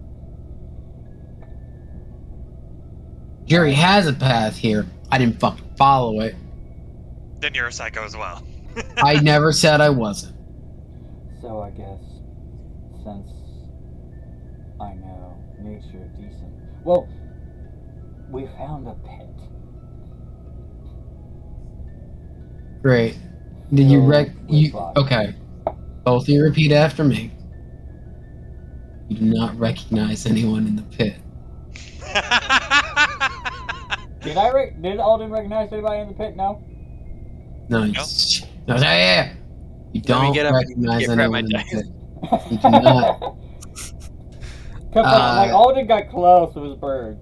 Jerry has a path here. I didn't fucking follow it. Then you're a psycho as well. I never said I wasn't. So I guess since I know nature decent, well, we found a pit. Great. Did you filled with bodies. okay. Both of you repeat after me. You do not recognize anyone in the pit. Did Alden recognize anybody in the pit? No. No, no, yeah. You Let me don't get up and recognize grab my anyone in the dice. pit. You do not. Come on, like Alden got close with his bird.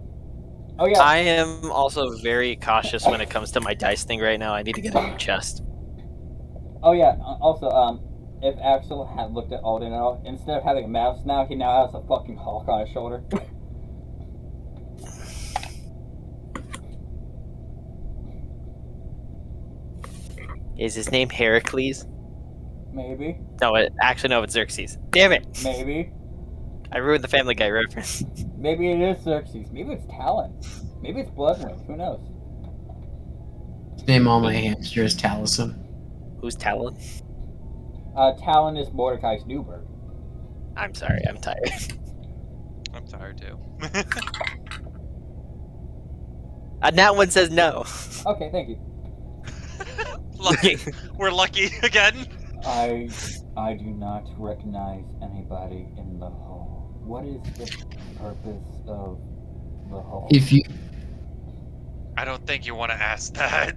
Oh yeah. I am also very cautious when it comes to my dice thing right now. I need to get a new chest. Oh yeah. Also, if Axel had looked at Alden at all, instead of having a mouse now, he now has a fucking hawk on his shoulder. Is his name Heracles? Maybe. No, actually no, it's Xerxes. Damn it! Maybe. I ruined the Family Guy reference. Maybe it is Xerxes. Maybe it's Talon. Maybe it's Bloodwind. Who knows? Name all my hamsters Taliesin. Who's Talon? Talon is Mordecai's new bird. I'm sorry, I'm tired. I'm tired too. And that one says no. Okay, thank you. Lucky. We're lucky again. I do not recognize anybody in the hall. What is the purpose of the hall? If you I don't think you want to ask that.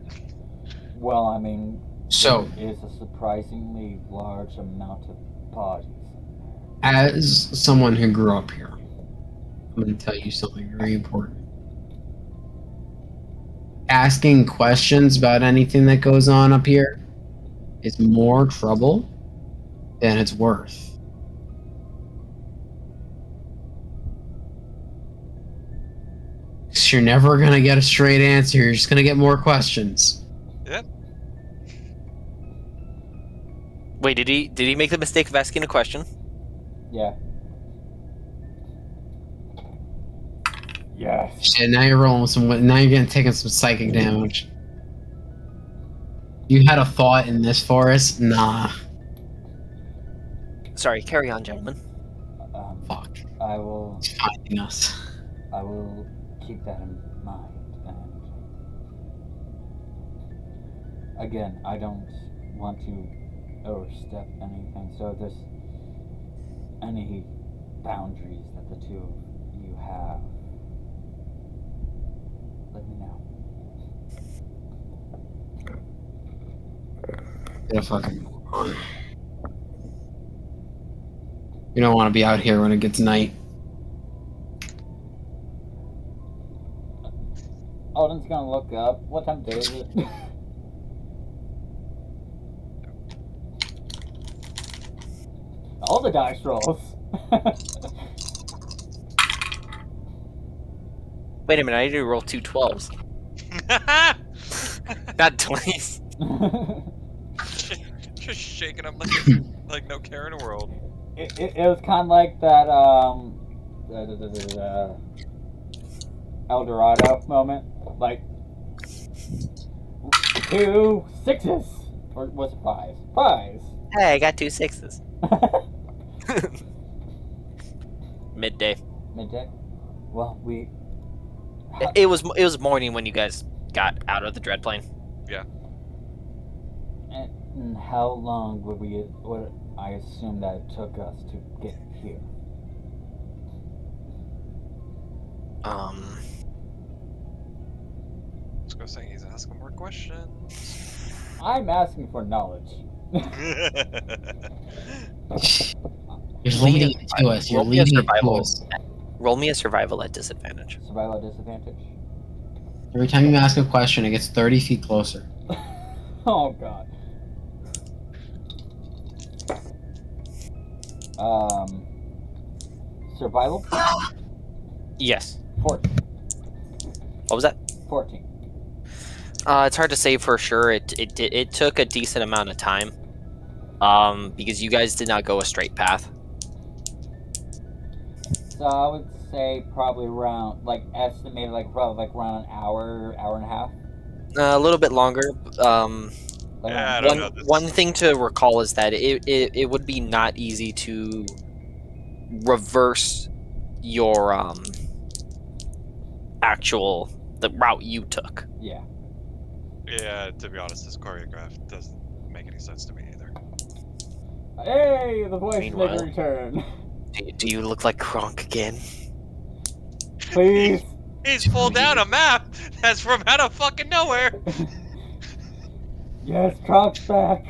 Well, I mean, so, there is a surprisingly large amount of bodies. as someone who grew up here, I'm going to tell you something very important. Asking questions about anything that goes on up here is more trouble than it's worth. You're never going to get a straight answer. You're just going to get more questions. Yep. Wait, did he make the mistake of asking a question? Yeah. Yes. Shit, now you're rolling some. Now you're getting taking some psychic damage. You had a thought in this forest? Nah. Sorry, carry on, gentlemen. Fuck. I will. It's finding us. I will keep that in mind. And again, I don't want to overstep anything. So if there's any boundaries that the two of you have, let me know. Yeah, fucking. You don't want to be out here when it gets night. Alden's gonna look up. What time of day is it? All the dice rolls. Wait a minute, I need to roll 2 12s. Not 20s. Just shaking them like no care in the world. it was kind of like that El Dorado moment, like 2 6s, or was it 5s? 5s. Hey, I got 2 6s. Midday. Midday. Well, we. It was morning when you guys got out of the dread plane. And how long would I assume that it took us to get here? Let's go say he's asking more questions. I'm asking for knowledge. You're Roll me leading a- it to us. You're roll me a leading it to survival. us. Roll me a survival at disadvantage. Survival disadvantage. Every time you ask a question, it gets 30 feet closer. Oh god. Survival? Yes. 14. What was that? 14. It's hard to say for sure. It took a decent amount of time. Because you guys did not go a straight path. So I would say probably around, like, estimated, like, probably, like, around an hour, hour and a half. A little bit longer. Like, Yeah, I around- don't know this. One thing to recall is that it would be not easy to reverse your the route you took. Yeah. Yeah, to be honest, this choreograph doesn't make any sense to me either. Hey, the voice made Meanwhile- a return. Do you look like Kronk again? Please. He's pulled down a map that's from out of fucking nowhere. Yes, Cronc's back.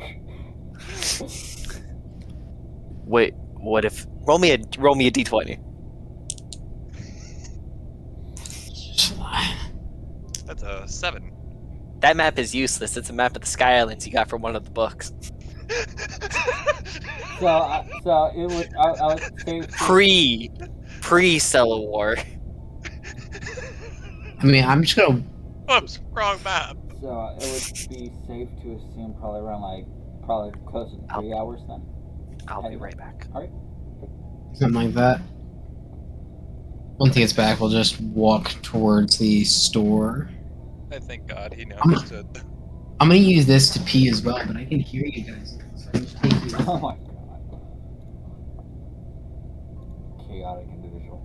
Wait, what if roll me a d20? That's a 7. That map is useless. It's a map of the Sky Islands you got from one of the books. So it would. I would say. Pre Civil War. I mean, I'm just gonna. Whoops, wrong map. So it would be safe to assume probably around probably close to 3 hours then. I'll be right back. Something like that. Once he gets back, we'll just walk towards the store. I thank God he I'm- understood. I'm gonna use this to pee as well, but I can hear you guys. So I'm just taking you Oh my god. Chaotic individual.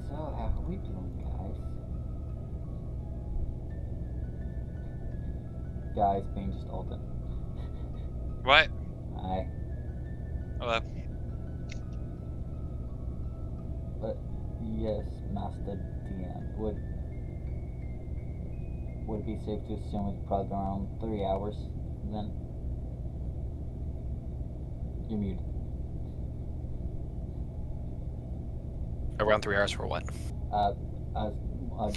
So how are we doing, guys? Guys being just Alden. What? Hi. Hello. Yes, Master DM. Would it be safe to assume it's probably around 3 hours then? You're muted. Around 3 hours for what? Us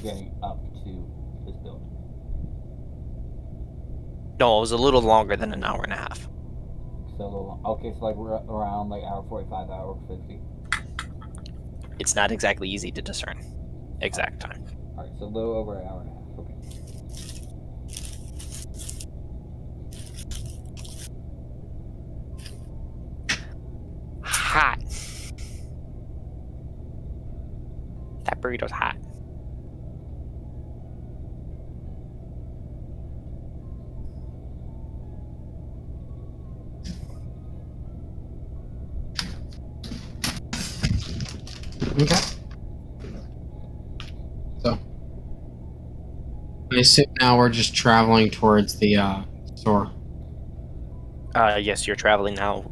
getting up to this building. No, it was a little longer than an hour and a half. So okay, so like we're around like hour 45, hour 50. It's not exactly easy to discern exact time. All right, so a little over an hour and a half. Okay. Hot. That burrito's hot. Okay. So, I assume now we're just traveling towards the store. Yes, you're traveling now.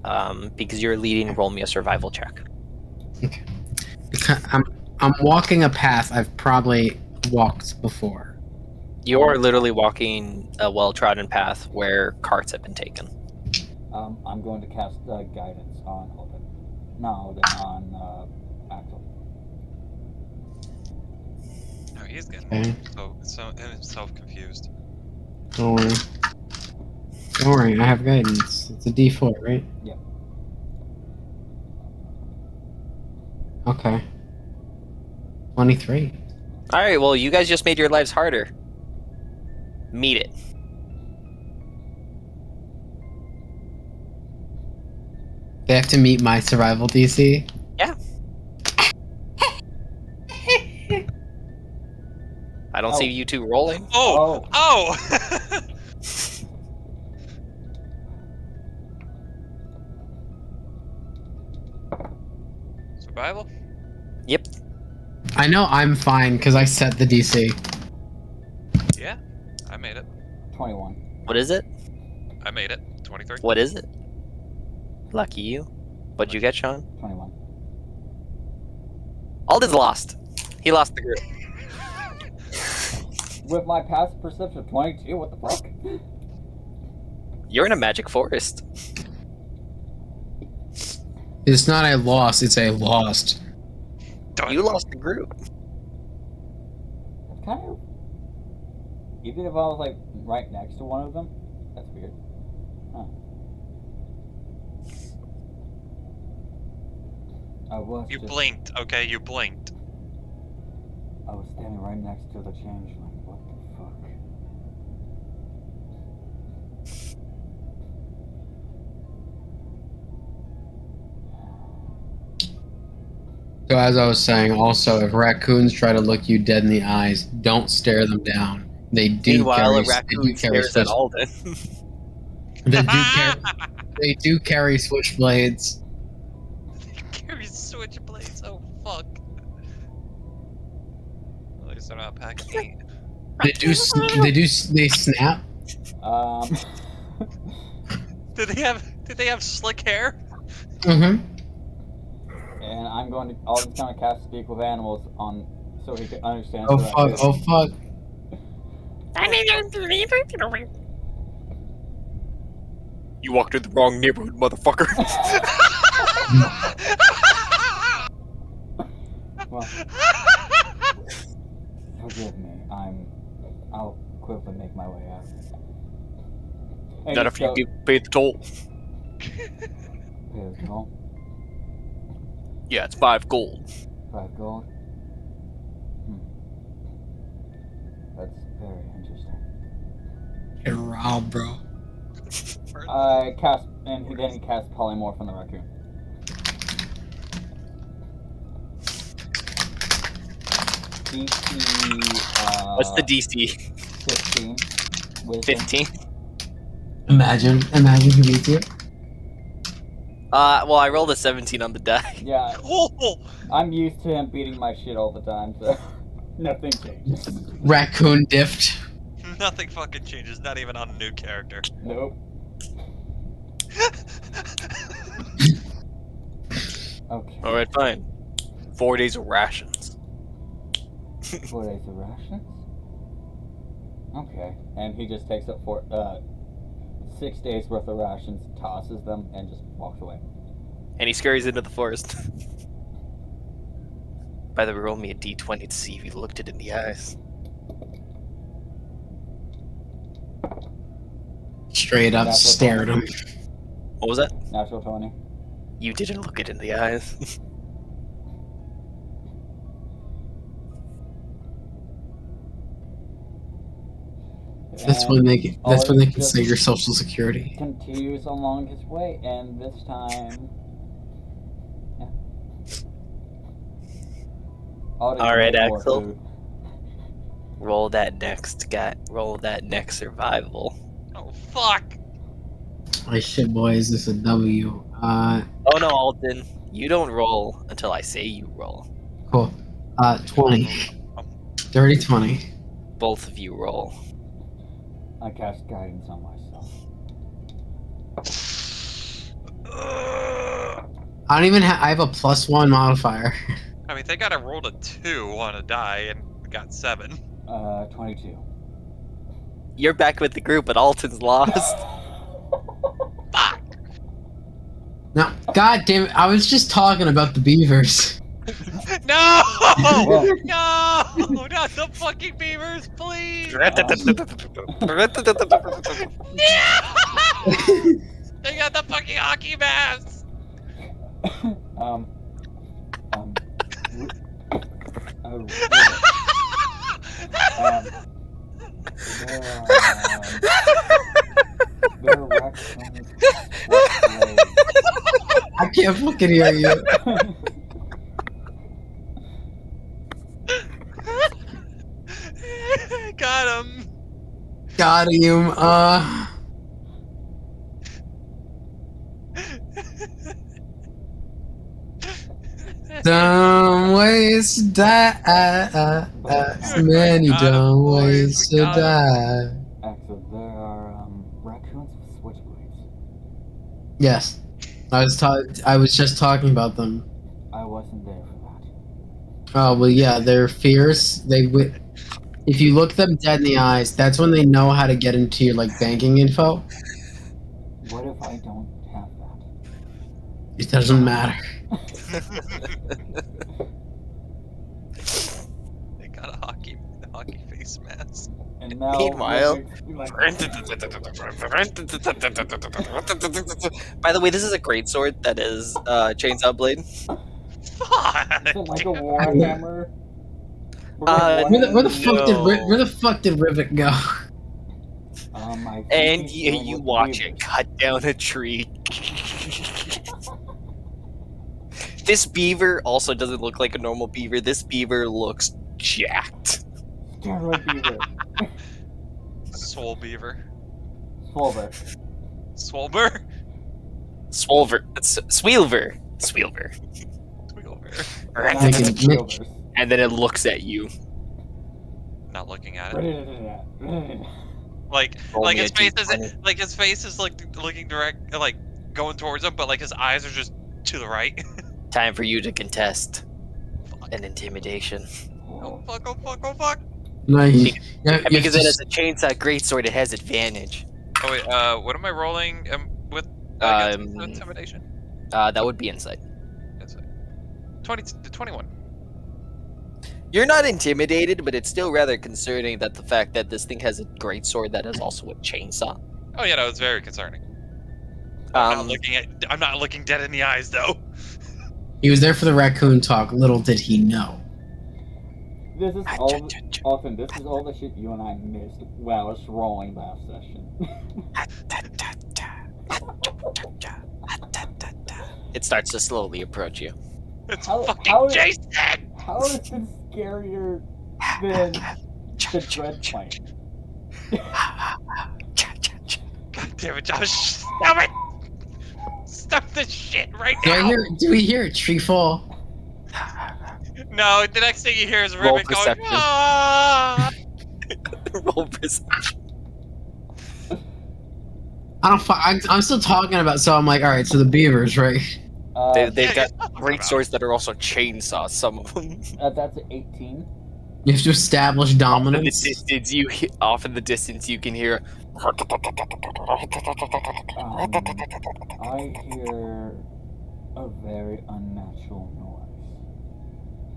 Because you're leading. Roll me a survival check. Okay. I'm walking a path I've probably walked before. You are literally walking a well-trodden path where carts have been taken. I'm going to cast guidance on Alden. No, Alden, on Axel. No, he's getting Okay. himself confused. Don't worry. Don't worry, I have guidance. It's a D4, right? Yep. Okay. 23. All right, well, you guys just made your lives harder. Meet it. They have to meet my survival DC. I don't Oh. see you two rolling. Oh! Oh! Survival? Yep. I know I'm fine because I set the DC. Yeah, I made it. 21. What is it? I made it. 23. What is it? Lucky you. What'd you get, Sean? 21. Alden's lost. He lost the group. With my passive perception of 22, what the fuck? You're in a magic forest. It's not a loss, it's a lost. Done. You lost the group. It's kind of. Even if I was like right next to one of them, that's weird. Huh. I was. You just, blinked, okay? You blinked. I was standing right next to the changeling. What the fuck? So as I was saying, also, if raccoons try to look you dead in the eyes, don't stare them down. They do Meanwhile, a carry. raccoon stares at Alden. They do carry switchblades. Carry switchblades. Oh fuck. At least they're not packing heat. They snap. Did they have slick hair? Mm-hmm. And Alden's gonna cast Speak with Animals on, so he can understand. Oh the fuck! raccoon. Oh fuck! You walked in the wrong neighborhood, motherfucker. Well, forgive me. I'll quickly make my way out. And Not if you pay the toll. Pay the toll. Yeah, it's 5 gold. 5 gold. That's very interesting. Get robbed, bro. I cast, and then he casts Polymorph on the raccoon. DC, What's the DC? 15. Wisdom. 15? Imagine who beats you. Well, I rolled a 17 on the die. Yeah, Oh! I'm used to him beating my shit all the time, so nothing changes. Raccoon diffed. Nothing fucking changes, not even on a new character. Nope. Okay. Alright, fine. 4 days of rations. 4 days of rations? Okay. And he just takes up 6 days worth of rations, tosses them, and just walks away. And he scurries into the forest. By the way, roll me a d20 to see if you looked it in the eyes. Straight up That's stare at him. What was that? Natural 20. You didn't look it in the eyes. That's And when they can just say your social security. continues along his way, and this time, yeah. Alden's All right, way more Axel. food. Roll that next guy. Roll that next survival. Oh fuck! My shit, boy, is this a W? Oh no, Alden. You don't roll until I say you roll. Cool. 20. Dirty 20. Both of you roll. I cast guidance on myself. I don't even have. I have a +1 modifier. I mean, they got a roll a 2 on a die and got 7. 22. You're back with the group, but Alton's lost. Fuck! No, god damn it! I was just talking about the beavers. No! Well, No! Not the fucking beavers, please! That's They got the fucking hockey masks! um, Rivet. There are raccoons with legs. I can't fucking hear you. Got him! Got him. Dumb ways to die. Many dumb ways to die. Axel, there are raccoons with switchblades. Yes, I was just talking about them. I wasn't there for that. Oh well, yeah, they're fierce. If you look them dead in the eyes, that's when they know how to get into your like banking info. What if I don't have that? It doesn't matter. They got a hockey face mask. And now, Meanwhile- like, By the way, this is a great sword that is chainsaw blade. Fuck! is it like a warhammer? Where the No. fuck did Rivet go? I think And he's you, going you with watch beavers. it cut down a tree. This beaver also doesn't look like a normal beaver. This beaver looks jacked. Steroid beaver. Soul beaver. Fulver. Swolber? Swolver. Sweelver. Sweelver. Thinking- Fulvers. And then it looks at you. Not looking at it. Right. Like Roll me his a face D20. isn't like his face is like looking direct, like going towards him, but like his eyes are just to the right. Time for you to contest an intimidation. Oh fuck! Oh fuck! Oh fuck! No, you And have because to it has a chainsaw greatsword, it has advantage. Oh wait, what am I rolling with against intimidation? That would be insight. That's it. 21. You're not intimidated, but it's still rather concerning that the fact that this thing has a greatsword that is also a chainsaw. Oh yeah, no, it's very concerning. I'm Um, not looking dead in the eyes though. He was there for the raccoon talk. Little did he know. This is all. Often, this is all the shit you and I missed while I was rolling last session. It starts to slowly approach you. It's How- fucking how- Jason! How is this scarier than the dread plane? God damn it, Josh! Stop it! Stop this shit right Do now! do we hear a tree fall? No, the next thing you hear is Roll Rivet going, perception. ah! Roll perception. I'm still talking about. So I'm like, all right. So the beavers, right? They've Yeah, got yeah, great swords that are also chainsaws. Some of them. That's 18. You have to establish Off in the dominance. distance, off in the distance, you can hear. I hear a very unnatural noise.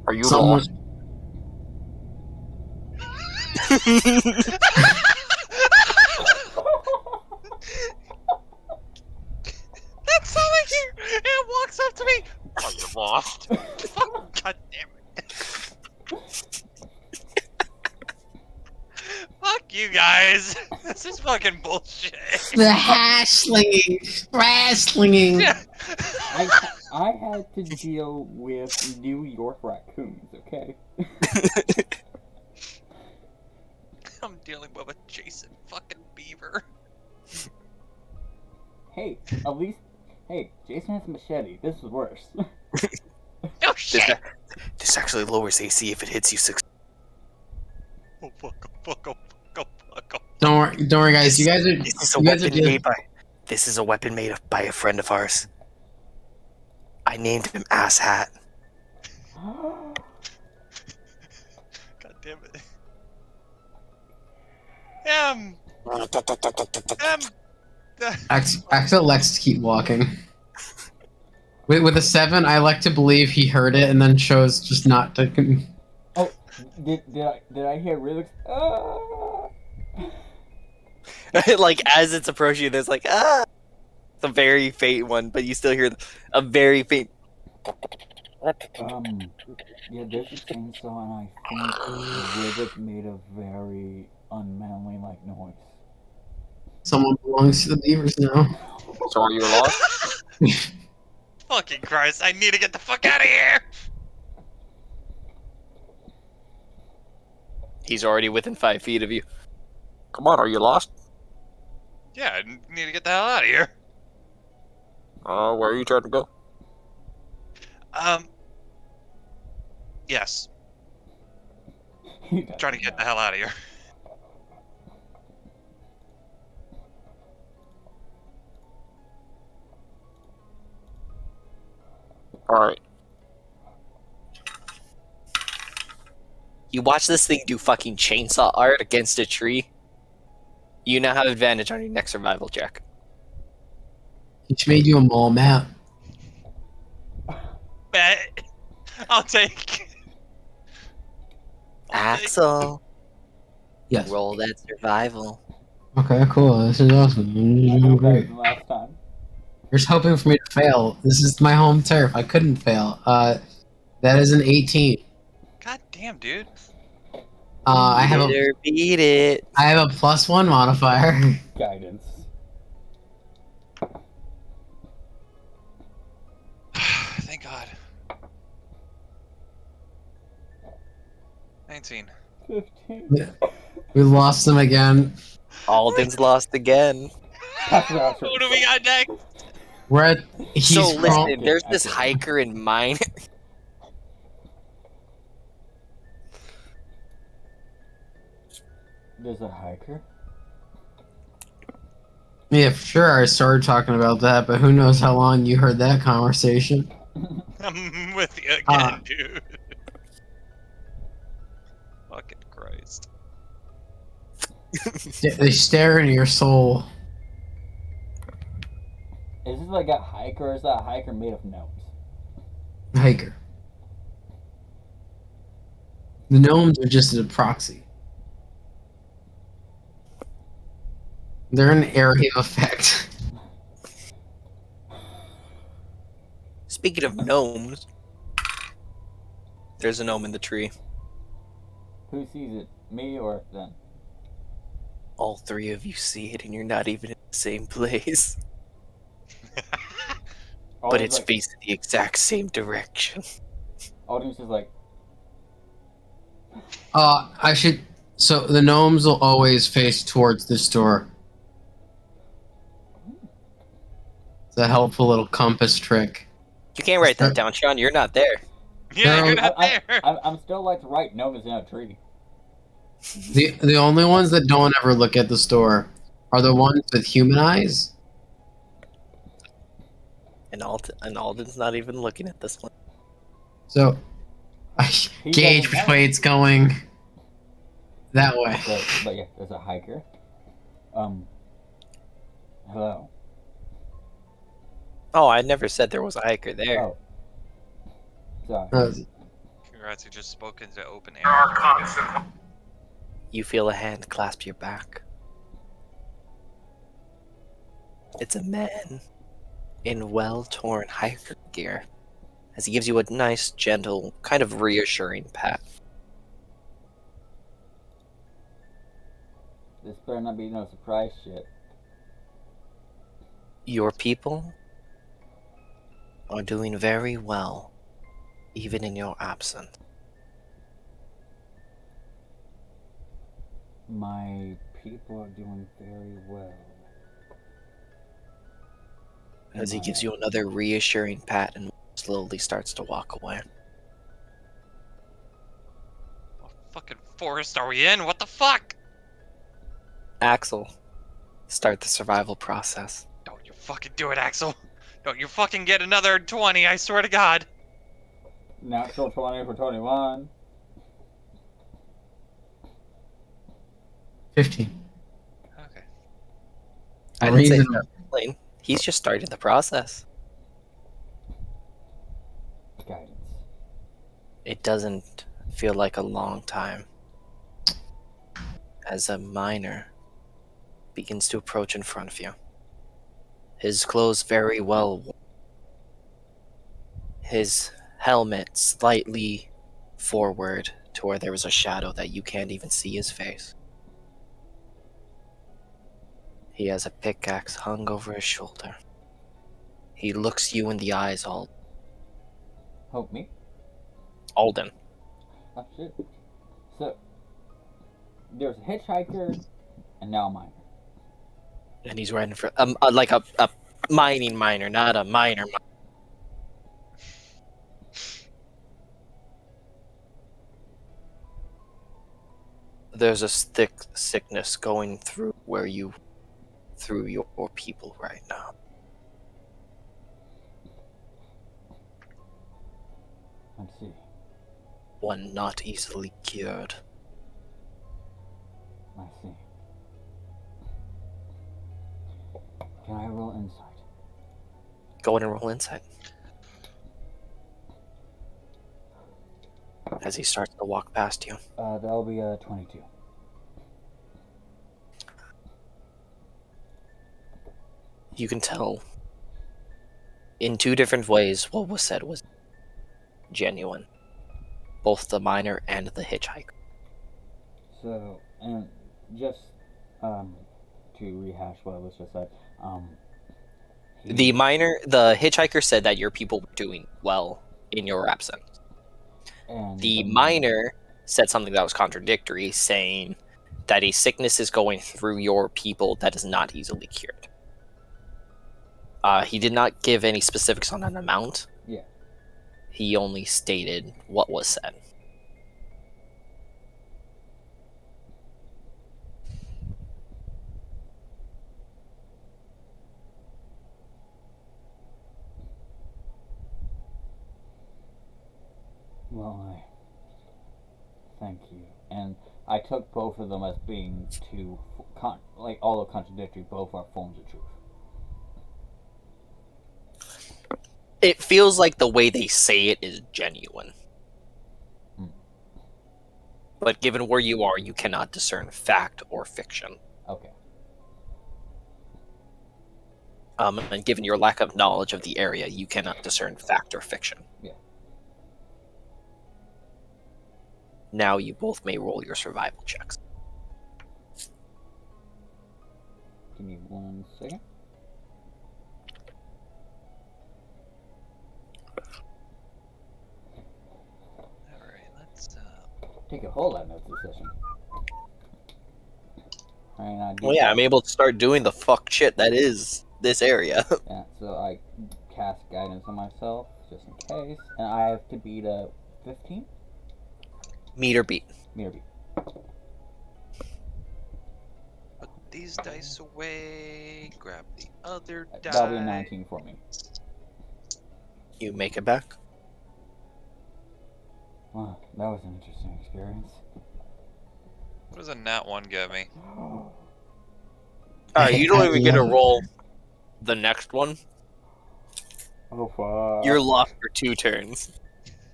Are you Someone- lost? That's all I hear! And it walks up to me! Oh, you lost. God damn it. Fuck you guys! This is fucking bullshit. The hash slinging, grass slinging. Yeah. I had to deal with New York raccoons, okay? I'm dealing with a Jason fucking Beaver. Hey, at least... Hey, Jason has a machete. This is worse. No shit! This actually lowers AC if it hits you 6. Oh fuck, oh fuck, oh fuck, oh fuck, oh. Don't worry, guys. You guys are. This is a You guys are weapon dealing. made by. This is a weapon made by a friend of ours. I named him Ass Hat. damn it. Axel likes to keep walking. With a 7, I like to believe he heard it and then chose just not to. Oh, did I hear Rivik? Ah! Like as it's approaching you, there's like it's a very faint one, but you still hear a very faint. Yeah, there's a chainsaw, and I think Rivik made a very unmanly like noise. Someone belongs to the beavers now. So are you lost? Fucking Christ, I need to get the fuck out of here! He's already within 5 feet of you. Come on, are you lost? Yeah, I need to get the hell out of here. Where are you trying to go? Yes. Trying to get the hell out of here. Alright. You watch this thing do fucking chainsaw art against a tree. You now have advantage on your next survival check. He made you a mall map. Bet. I'll take. Axel, Yes. roll that survival. Okay, cool. This is awesome. I You're know doing better great. than last time. You're just hoping for me to fail. This is my home turf. I couldn't fail. That is an 18. God damn, dude. I have Beat or beat it. I have a +1 modifier. Guidance. Thank God. 19. 15. We lost them again. Alden's lost again. That's what I was What do we got next? We're at. He's So listen, Okay, there's I this see. hiker in mine. There's a hiker? Yeah, for sure. I started talking about that, but who knows how long you heard that conversation? I'm with you again, Ah. dude. Fucking Christ. They stare into your soul. Is this like a hiker, or is that a hiker made of gnomes? Hiker. The gnomes are just a proxy. They're an area effect. Speaking of gnomes, there's a gnome in the tree. Who sees it? Me or them? All 3 of you see it, and you're not even in the same place. But it's facing the exact same direction. Audience is like, I should. So the gnomes will always face towards this door. It's a helpful little compass trick. You can't write that down, Sean. You're not there. Yeah, No, you're not there. I'm still like to write gnomes in a tree. The only ones that don't ever look at the store are the ones with human eyes. And Alden's not even looking at this one. So He gauge doesn't which know. way it's going. That way. But yeah, there's a hiker. Hello. Oh, I never said there was a hiker there. Oh. Sorry. Congrats, you just spoke into open air. You feel a hand clasp your back. It's a man in well-torn hiker gear, as he gives you a nice, gentle, kind of reassuring pat. This better not be no surprise shit. Your people are doing very well, even in your absence. My people are doing very well. As he gives you another reassuring pat and slowly starts to walk away. What fucking forest are we in? What the fuck? Axel, start the survival process. Don't you fucking do it, Axel. Don't you fucking get another 20, I swear to God. Natural 20 for 21. 15. Okay. I didn't say Reasonable. failing. He's just starting the process. Guidance. It doesn't feel like a long time as a miner begins to approach in front of you. His clothes very well worn. His helmet slightly forward to where there is a shadow that you can't even see his face. He has a pickaxe hung over his shoulder. He looks you in the eyes, Hope me. Alden. Oh shit. So there's a hitchhiker and now a miner. And he's right in front, like a mining miner, not a miner. There's a thick sickness going through through your people right now. I see. One not easily cured. I see. Can I roll insight? Go ahead and roll insight. As he starts to walk past you. That'll be a 22. You can tell in two different ways what was said was genuine. Both the miner and the hitchhiker. So, and just to rehash what was just said, The hitchhiker said that your people were doing well in your absence. and The miner said something that was contradictory, saying that a sickness is going through your people that is not easily cured. He did not give any specifics on an amount. Yeah. He only stated what was said. Well, I thank you. And I took both of them as being two, although contradictory, both are forms of truth. It feels like the way they say it is genuine. Hmm. But given where you are, you cannot discern fact or fiction. Okay. And given your lack of knowledge of the area, you cannot discern fact or fiction. Yeah. Now you both may roll your survival checks. Give me 1 second. Alright, let's Take a whole lot of notes this session. Alright, now Well, yeah, I'm able to start doing the fuck shit that is this area. Yeah, so I cast guidance on myself, just in case. And I have to beat a 15? Meter beat. Meter beat. put these dice away, grab the other die. That'll be a 19 for me. You make it back. Wow, that was an interesting experience. What does a nat 1 get me? Alright, you don't even get to roll the next one. Oh, fuck. You're locked for 2 turns.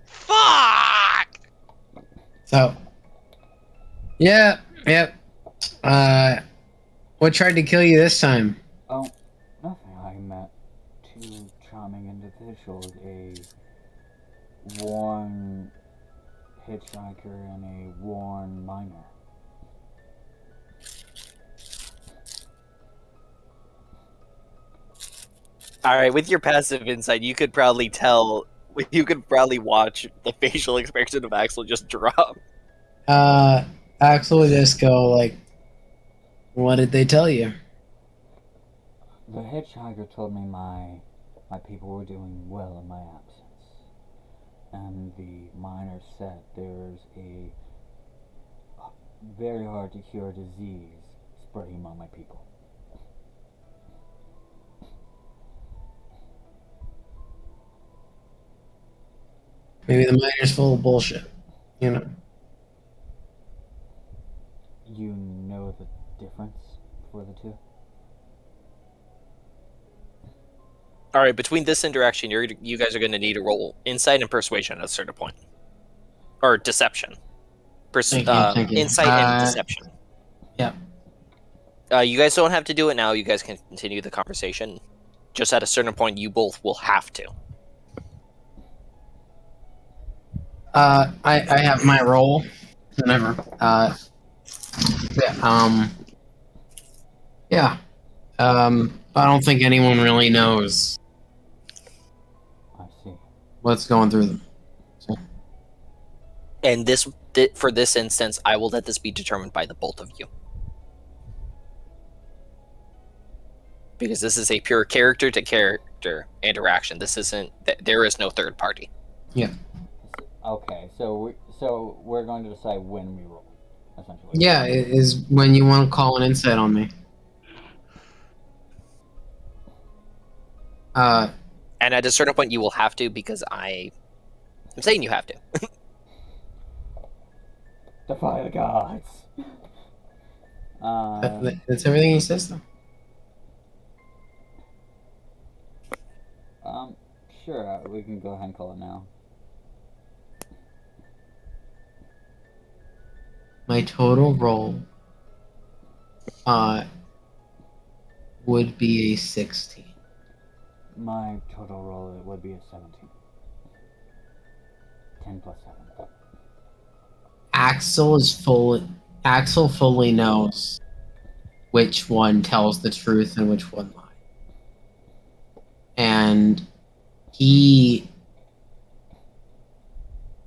Fuck! So, yeah, yep. What tried to kill you this time? Oh, nothing. I met two charming individuals, a worn hitchhiker and a worn miner. Alright, with your passive insight, you could probably tell. You could probably watch the facial expression of Axel just drop. Axel would just go like, "What did they tell you?" The hitchhiker told me my people were doing well in my absence. And the miner said there's a very hard to cure disease spreading among my people. Maybe the miner's full of bullshit. You know. You know that difference for the two? All right, between this interaction, you guys are going to need to roll insight and persuasion at a certain point, or deception. Thank you. Insight and deception. Yep. You guys don't have to do it now. You guys can continue the conversation. Just at a certain point, you both will have to. I have my roll. Whatever. Yeah. Yeah. I don't think anyone really knows I see. what's going through them. And for this instance, I will let this be determined by the both of you. Because this is a pure character to character interaction. This isn't. There is no third party. Okay, so we're going to decide when we roll, essentially. Yeah, it is when you want to call an insight on me. And at a certain point, you will have to, because I'm saying you have to. Defy the gods. That's everything he says, though. Sure, we can go ahead and call it now. My total roll, would be a 16. My total roll would be a 17. 10 plus 7. Axel fully knows which one tells the truth and which one lies. And he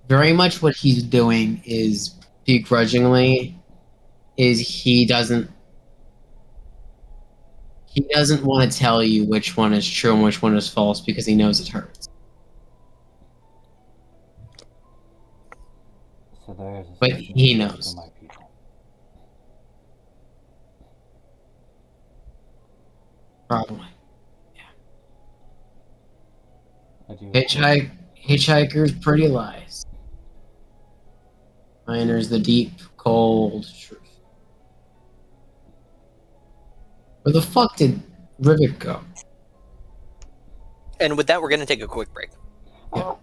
very much what he's doing is begrudgingly he doesn't want to tell you which one is true and which one is false because he knows it hurts. So there's a But safety he net knows. for my people. Probably. I do. Hitchhiker's pretty lies. Miner's the deep, cold truth. Where the fuck did Rivik go? And with that, we're going to take a quick break. Yeah.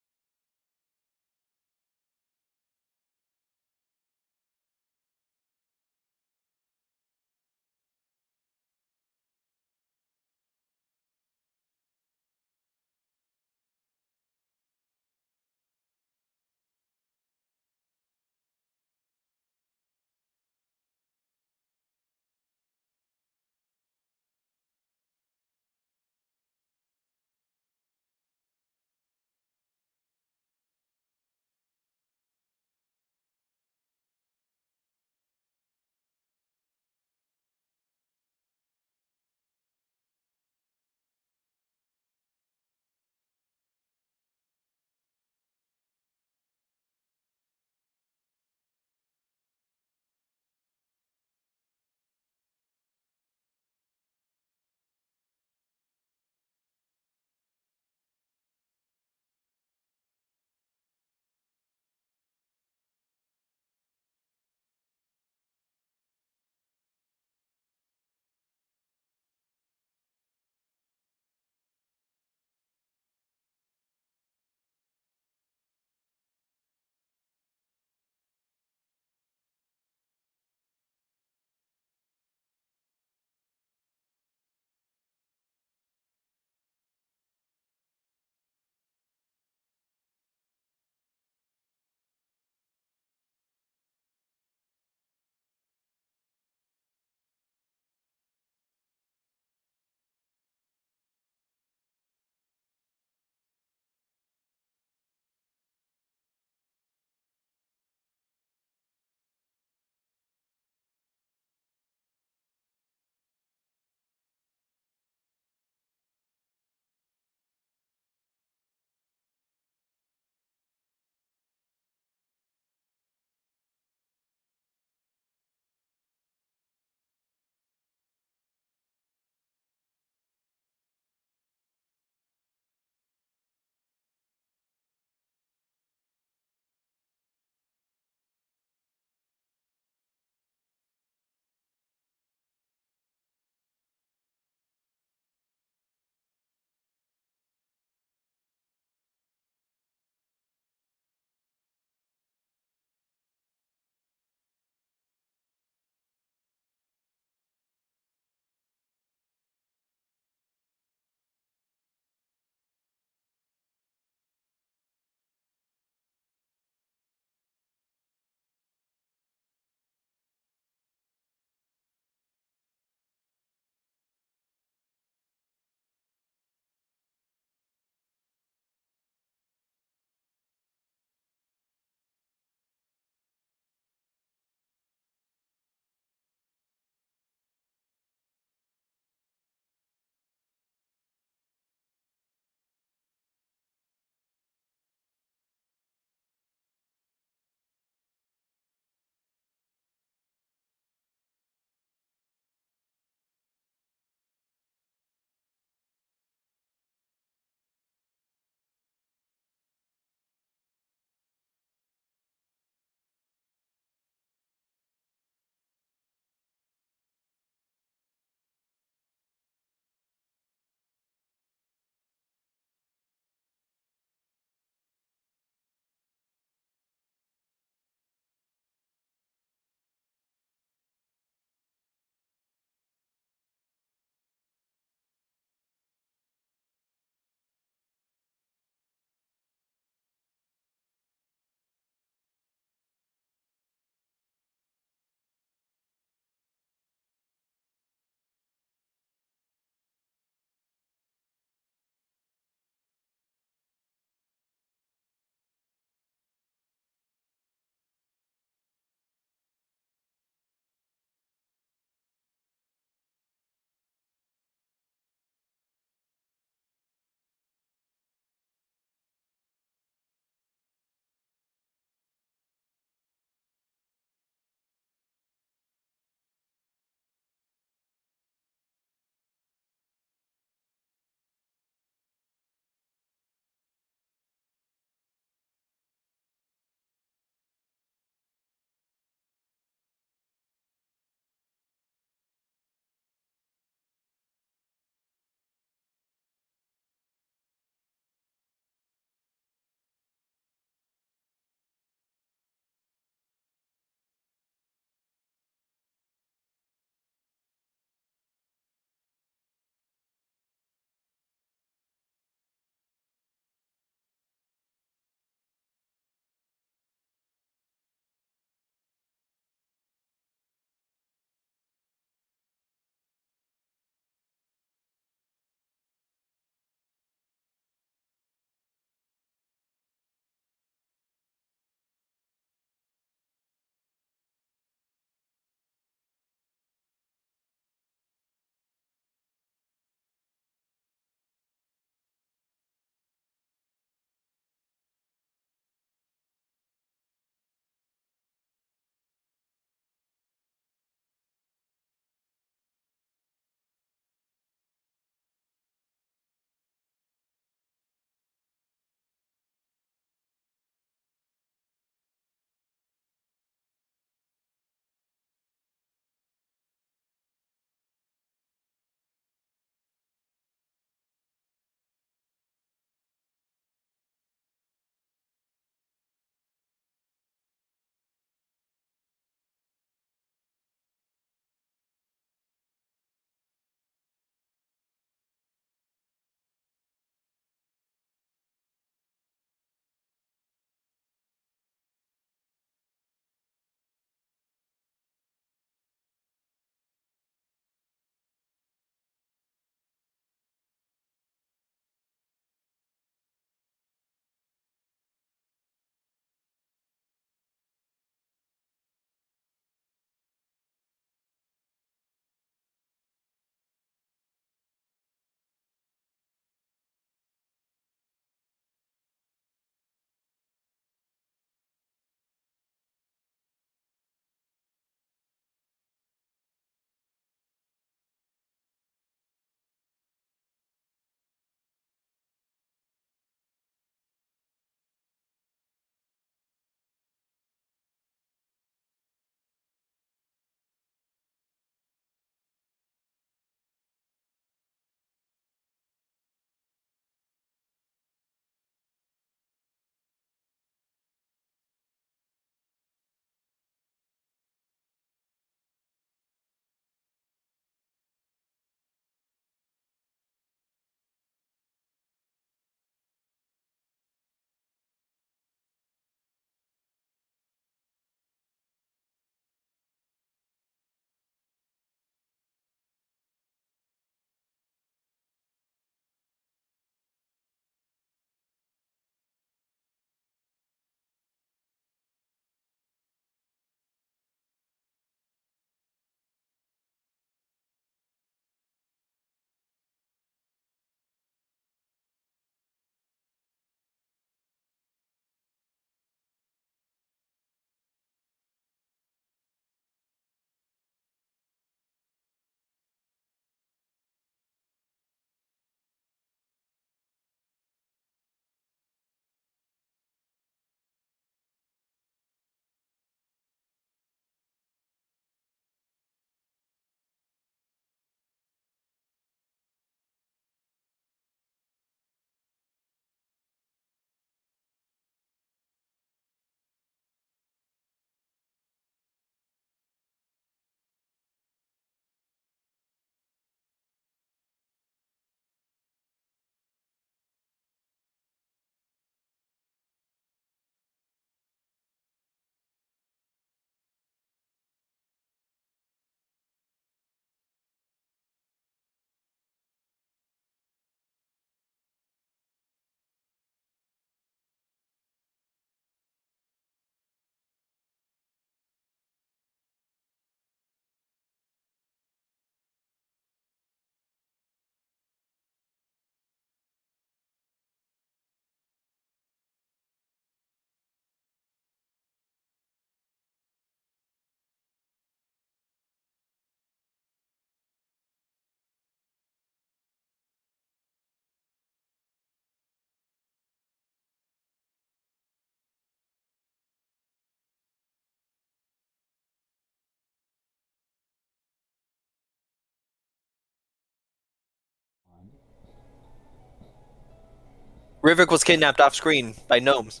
Rivik was kidnapped off screen by gnomes.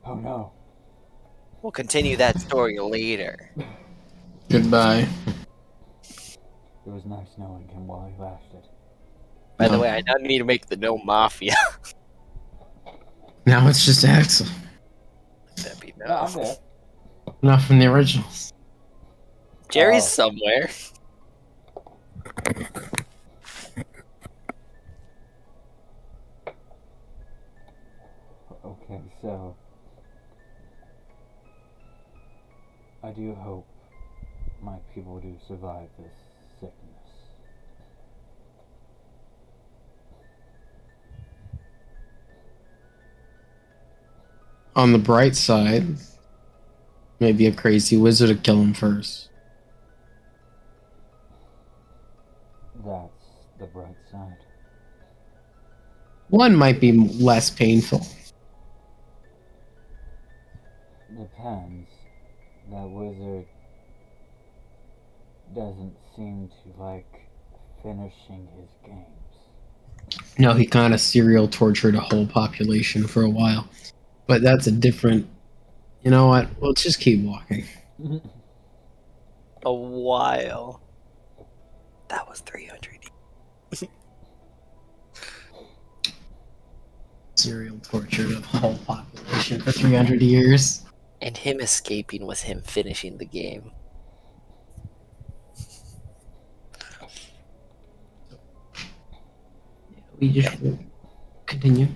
Oh no. We'll continue that story later. Goodbye. It was nice knowing him while he lasted. By the No. way, I now need to make the gnome mafia. Now it's just Axel. That'd be No, I'm there. Not from the originals. Jerry's Oh. somewhere. Okay, so I do hope my people do survive this sickness. On the bright side, maybe a crazy wizard would kill him first. That's the bright side. One might be less painful. Depends. That wizard doesn't seem to like finishing his games. No, he kind of serial tortured a whole population for a while. But that's a different... You know what? Let's just keep walking. A while. That was 300. Serial tortured a whole population for 300 years. And him escaping was him finishing the game. We just continue.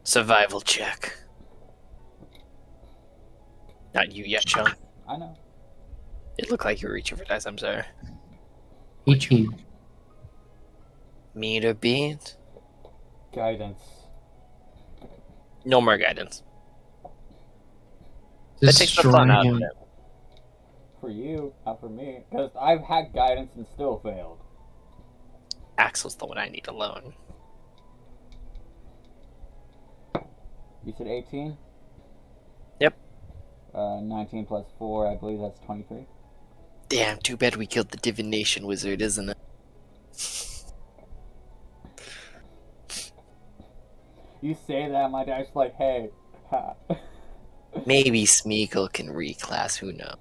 Survival check. Not you yet, Sean. I know. It looked like you were reaching for dice, I'm sorry. 18. Meter beans? Guidance. No more guidance. That takes the fun Destroying out of him. it. For you, not for me. Because I've had guidance and still failed. Axel's the one I need alone. You said 18? Yep. 19 plus 4, I believe that's 23. Damn, too bad we killed the divination wizard, isn't it? You say that, my dad's like, hey. Ha. Maybe Smeagol can reclass, who knows?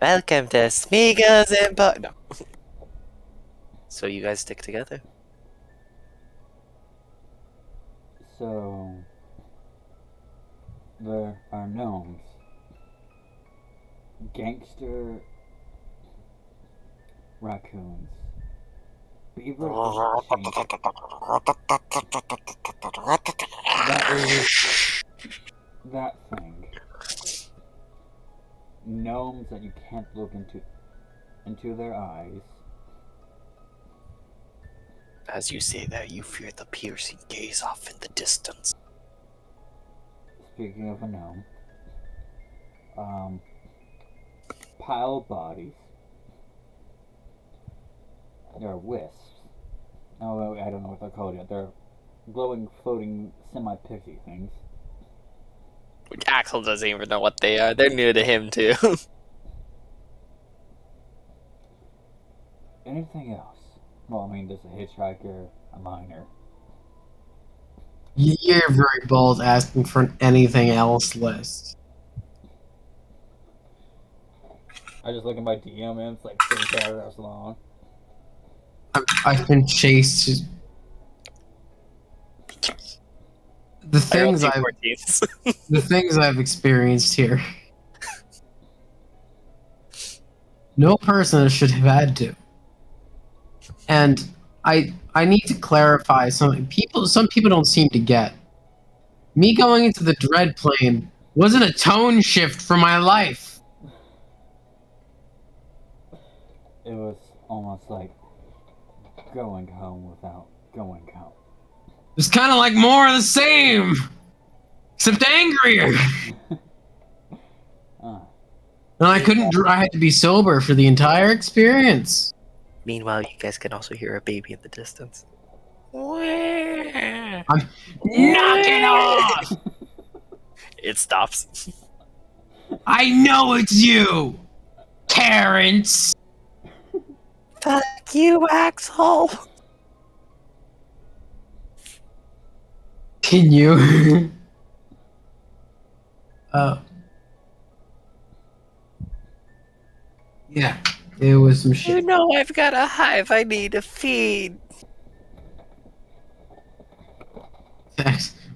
Welcome to Smeagol's Impo- No. So you guys stick together? So, there are gnomes. Gangster raccoons. Beaver that thing. Gnomes that you can't look into their eyes. As you say that, you fear the piercing gaze off in the distance. Speaking of a gnome, pile bodies. There are wisps. Oh, I don't know what they're called yet. They're glowing, floating, semi-pixie things. Which Axel doesn't even know what they are. They're new to him, too. Anything else? Well, I mean, there's a hitchhiker, a miner. You're very bold asking for an anything else list. I just look at my DM and it's like 6 paragraphs long. I've been chased. The things the things I've experienced here. No person should have had to. And I need to clarify something. Some people don't seem to get. Me going into the dread plane wasn't a tone shift for my life. It was almost like going home without going home. It's kind of like more of the same, except angrier. And I couldn't. I had to be sober for the entire experience. Meanwhile, you guys can also hear a baby in the distance. I'm knock it off. It stops. I know it's you, Terrence. Fuck you, Axel. Can you? Yeah, it was some You shit. know I've got a hive I need to feed.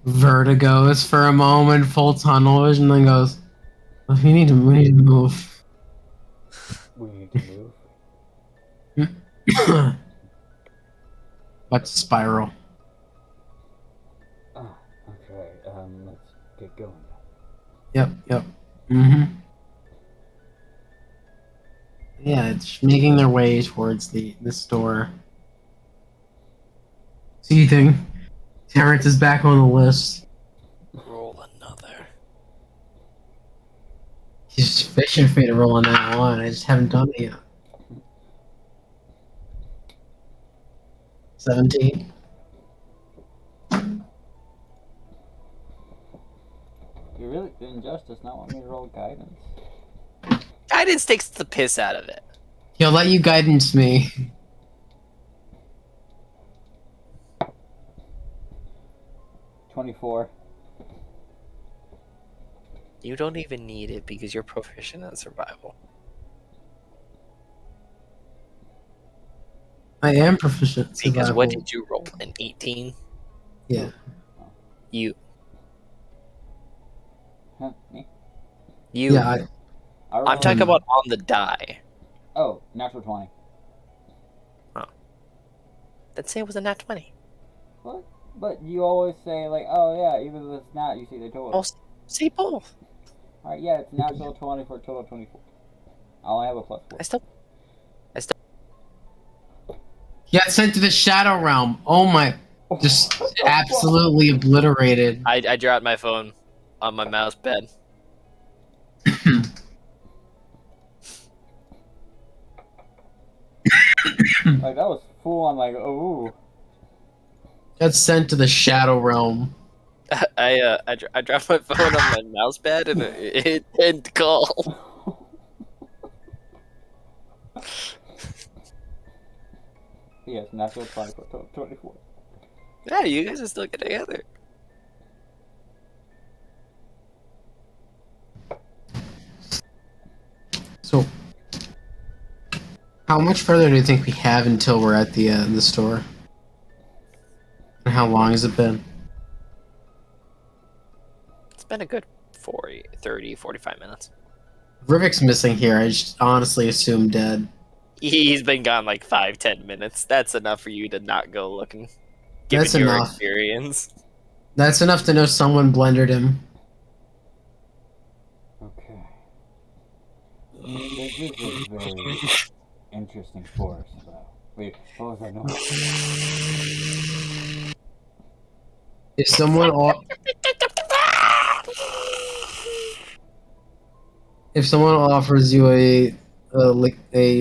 Vertigos for a moment, full tunnel vision, then goes, we need to move. We need to move. But spiral. Ah, okay. Let's get going. Yep. Mm-hmm. Yeah, it's making their way towards the store. Seething. Terrence is back on the list. Roll another. He's just fishing for me to roll on that one. I just haven't done it yet. 17. You really Injustice not want me to roll guidance? Guidance takes the piss out of it. He'll let you guidance me. 24. You don't even need it because you're proficient at survival. I am proficient. at Because what survival. did you roll? An 18? Yeah. You. Huh? Me? You. Yeah, I I'm rolled- talking about on the die. Oh, natural 20. Let's say it was a nat 20. What? But you always say, like, oh yeah, even if it's not, you see the total. Oh, say both. Alright, yeah, it's natural 20 for a total of 24. I only have a plus 4. I still. he got sent to the Shadow Realm. Oh my. Just absolutely obliterated. I dropped my phone on my mouse pad. Like, that was full on, like, ooh. Got sent to the Shadow Realm. I dropped my phone on my mouse pad and it didn't call. Yes, natural 20 for a total of 24. Yeah, you guys are still getting together. So, how much further do you think we have until we're at the store? And how long has it been? It's been a good 40, 30, 45 minutes. Rivik's missing here. I just honestly assume dead. He's been gone like 5-10 minutes. That's enough for you to not go looking. Given That's your enough. experience. That's enough to know someone blendered him. Okay. This is a very interesting forest, though. Wait, what was that noise? If someone if someone offers you a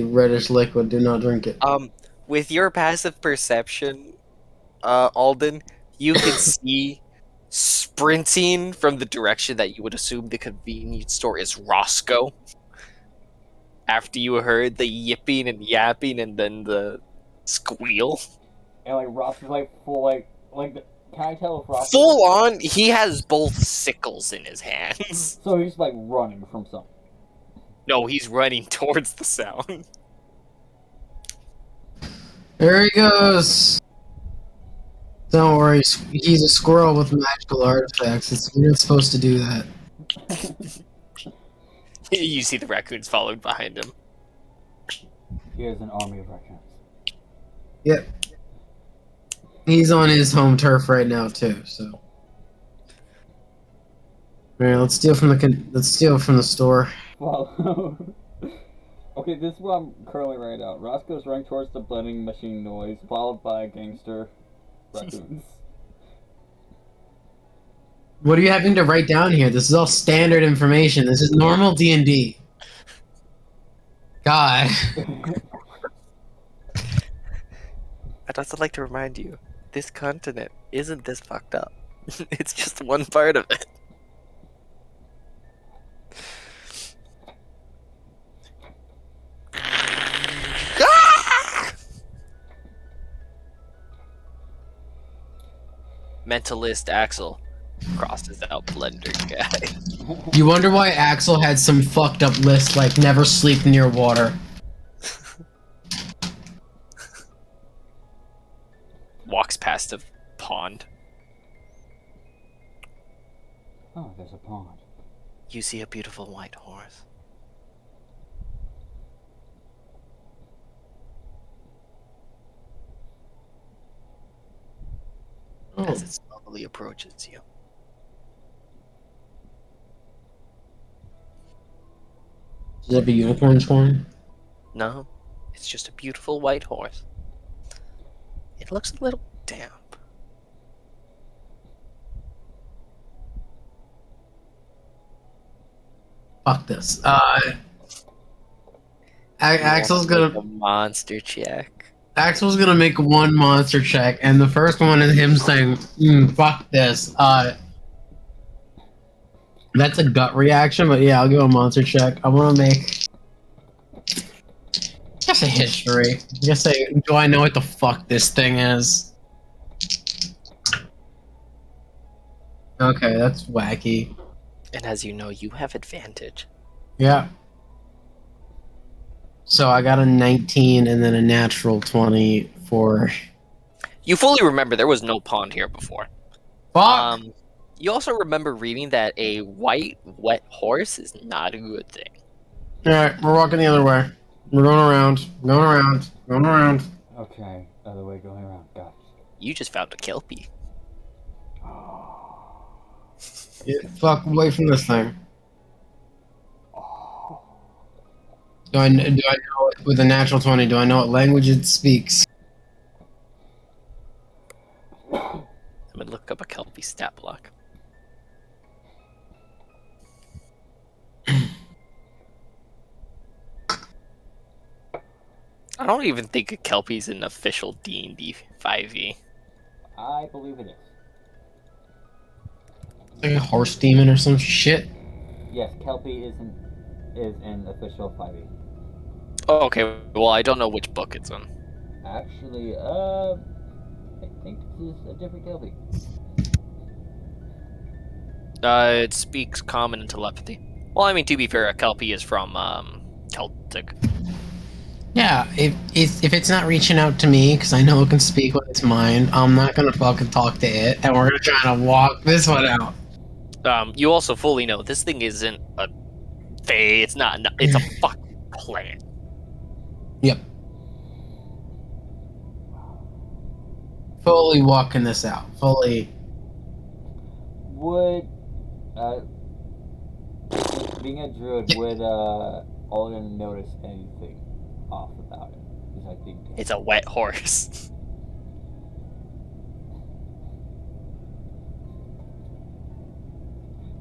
reddish liquid, do not drink it. With your passive perception, Alden, you can see sprinting from the direction that you would assume the convenience store is Roscoe. After you heard the yipping and yapping and then the squeal. And, like, Ross is, like, full, can I tell if Ross... Full on, he has both sickles in his hands. So he's, like, running from something. No, he's running towards the sound. There he goes. Don't worry, he's a squirrel with magical artifacts. You're not supposed to do that. You see the raccoons followed behind him. He has an army of raccoons. Yep. He's on his home turf right now too. So, all right, let's steal from the store. Well, okay, this is what I'm currently writing out. Roscoe's running towards the blending machine noise, followed by gangster raccoons. What are you having to write down here? This is all standard information. This is normal D&D. God. I'd also like to remind you, this continent isn't this fucked up. It's just one part of it. Mentalist Axel crosses out Blender guy. You wonder why Axel had some fucked up list like never sleep near water. Walks past a pond. Oh, there's a pond. You see a beautiful white horse. As it slowly approaches you. Does it have a unicorn's horn? No, it's just a beautiful white horse. It looks a little damp. Fuck this. Axel's Make gonna a monster check. Axel's gonna make one monster check, and the first one is him saying, fuck this. That's a gut reaction, but yeah, I'll give a monster check. I wanna make just a history. Just say, do I know what the fuck this thing is? Okay, that's wacky. And as you know, you have advantage. Yeah. So I got a 19 and then a natural 20 for You fully remember there was no pond here before. fuck. You also remember reading that a white, wet horse is not a good thing. Alright, we're walking the other way. We're going around, going around, going around. Okay, other way going around. Got it. You just found a kelpie. Get fuck away from this thing. Do I know it with a natural 20? Do I know what language it speaks? I'm gonna look up a kelpie stat block. I don't even think a kelpie's an official D&D 5e. I believe it is. Like a horse demon or some shit? Yes, Kelpie is an official 5e. Oh, okay. Well, I don't know which book it's in. Actually, I think this is a different Kelpie. It speaks common and telepathy. Well, I mean, to be fair, a kelpie is from Celtic. Yeah, if it's not reaching out to me, because I know it can speak with its mind, I'm not gonna fucking talk to it, and we're gonna try to walk this one out. You also fully know this thing isn't a fae. It's not. It's a fucking plant. Yep. Fully walking this out. Fully. Would being a druid, would Alden notice anything off about it? Because I think It's a wet horse.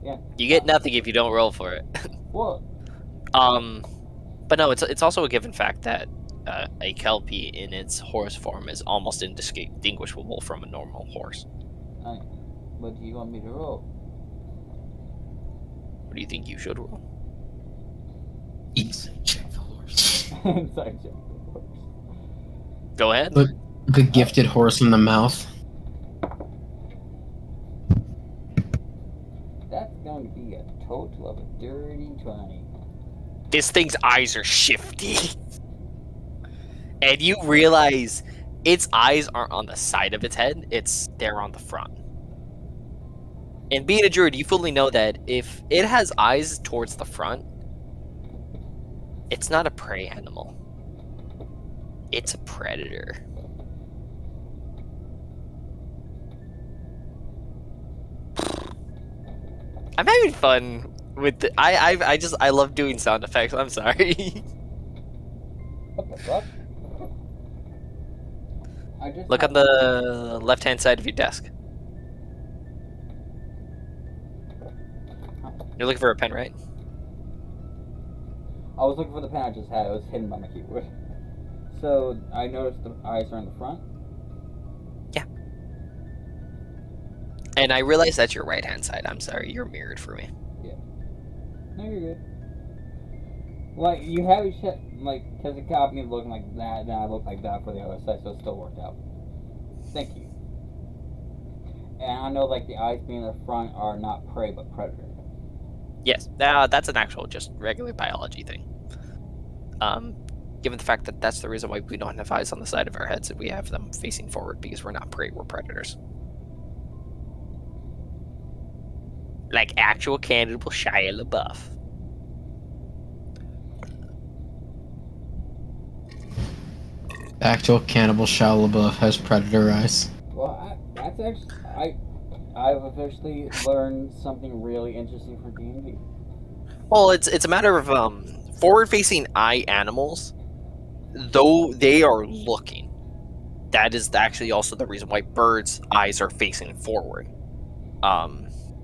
yeah. You get nothing if you don't roll for it. Well, But no, it's also a given fact that a kelpie in its horse form is almost indistinguishable from a normal horse. what do you want me to roll? What do you think you should roll? Insight check the horse. Inside check. Go ahead. Look, the gifted horse in the mouth. That's going to be a total of a dirty 20. This thing's eyes are shifty. And you realize its eyes aren't on the side of its head, they're on the front. And being a druid, you fully know that if it has eyes towards the front, it's not a prey animal. It's a predator. I'm having fun with the I love doing sound effects. I'm sorry. What the fuck? I just Look on the left-hand side of your desk. You're looking for a pen, right? I was looking for the pen I just had. It was hidden by my keyboard. So I noticed the eyes are in the front. And I realize that's your right-hand side. I'm sorry, you're mirrored for me. No, you're good. Like you have shit like because it got me looking like that, then I look like that for the other side, so it still worked out. Thank you. And I know like the eyes being in the front are not prey but predator. Yes, that's an actual just regular biology thing. Given the fact that that's the reason why we don't have eyes on the side of our heads and we have them facing forward because we're not prey, we're predators. Like actual cannibal Shia LaBeouf. Actual cannibal Shia LaBeouf has predator eyes. Well, that's actually I've officially learned something really interesting from D&D. Well, it's a matter of forward-facing eye animals, though they are looking. That is actually also the reason why birds' eyes are facing forward.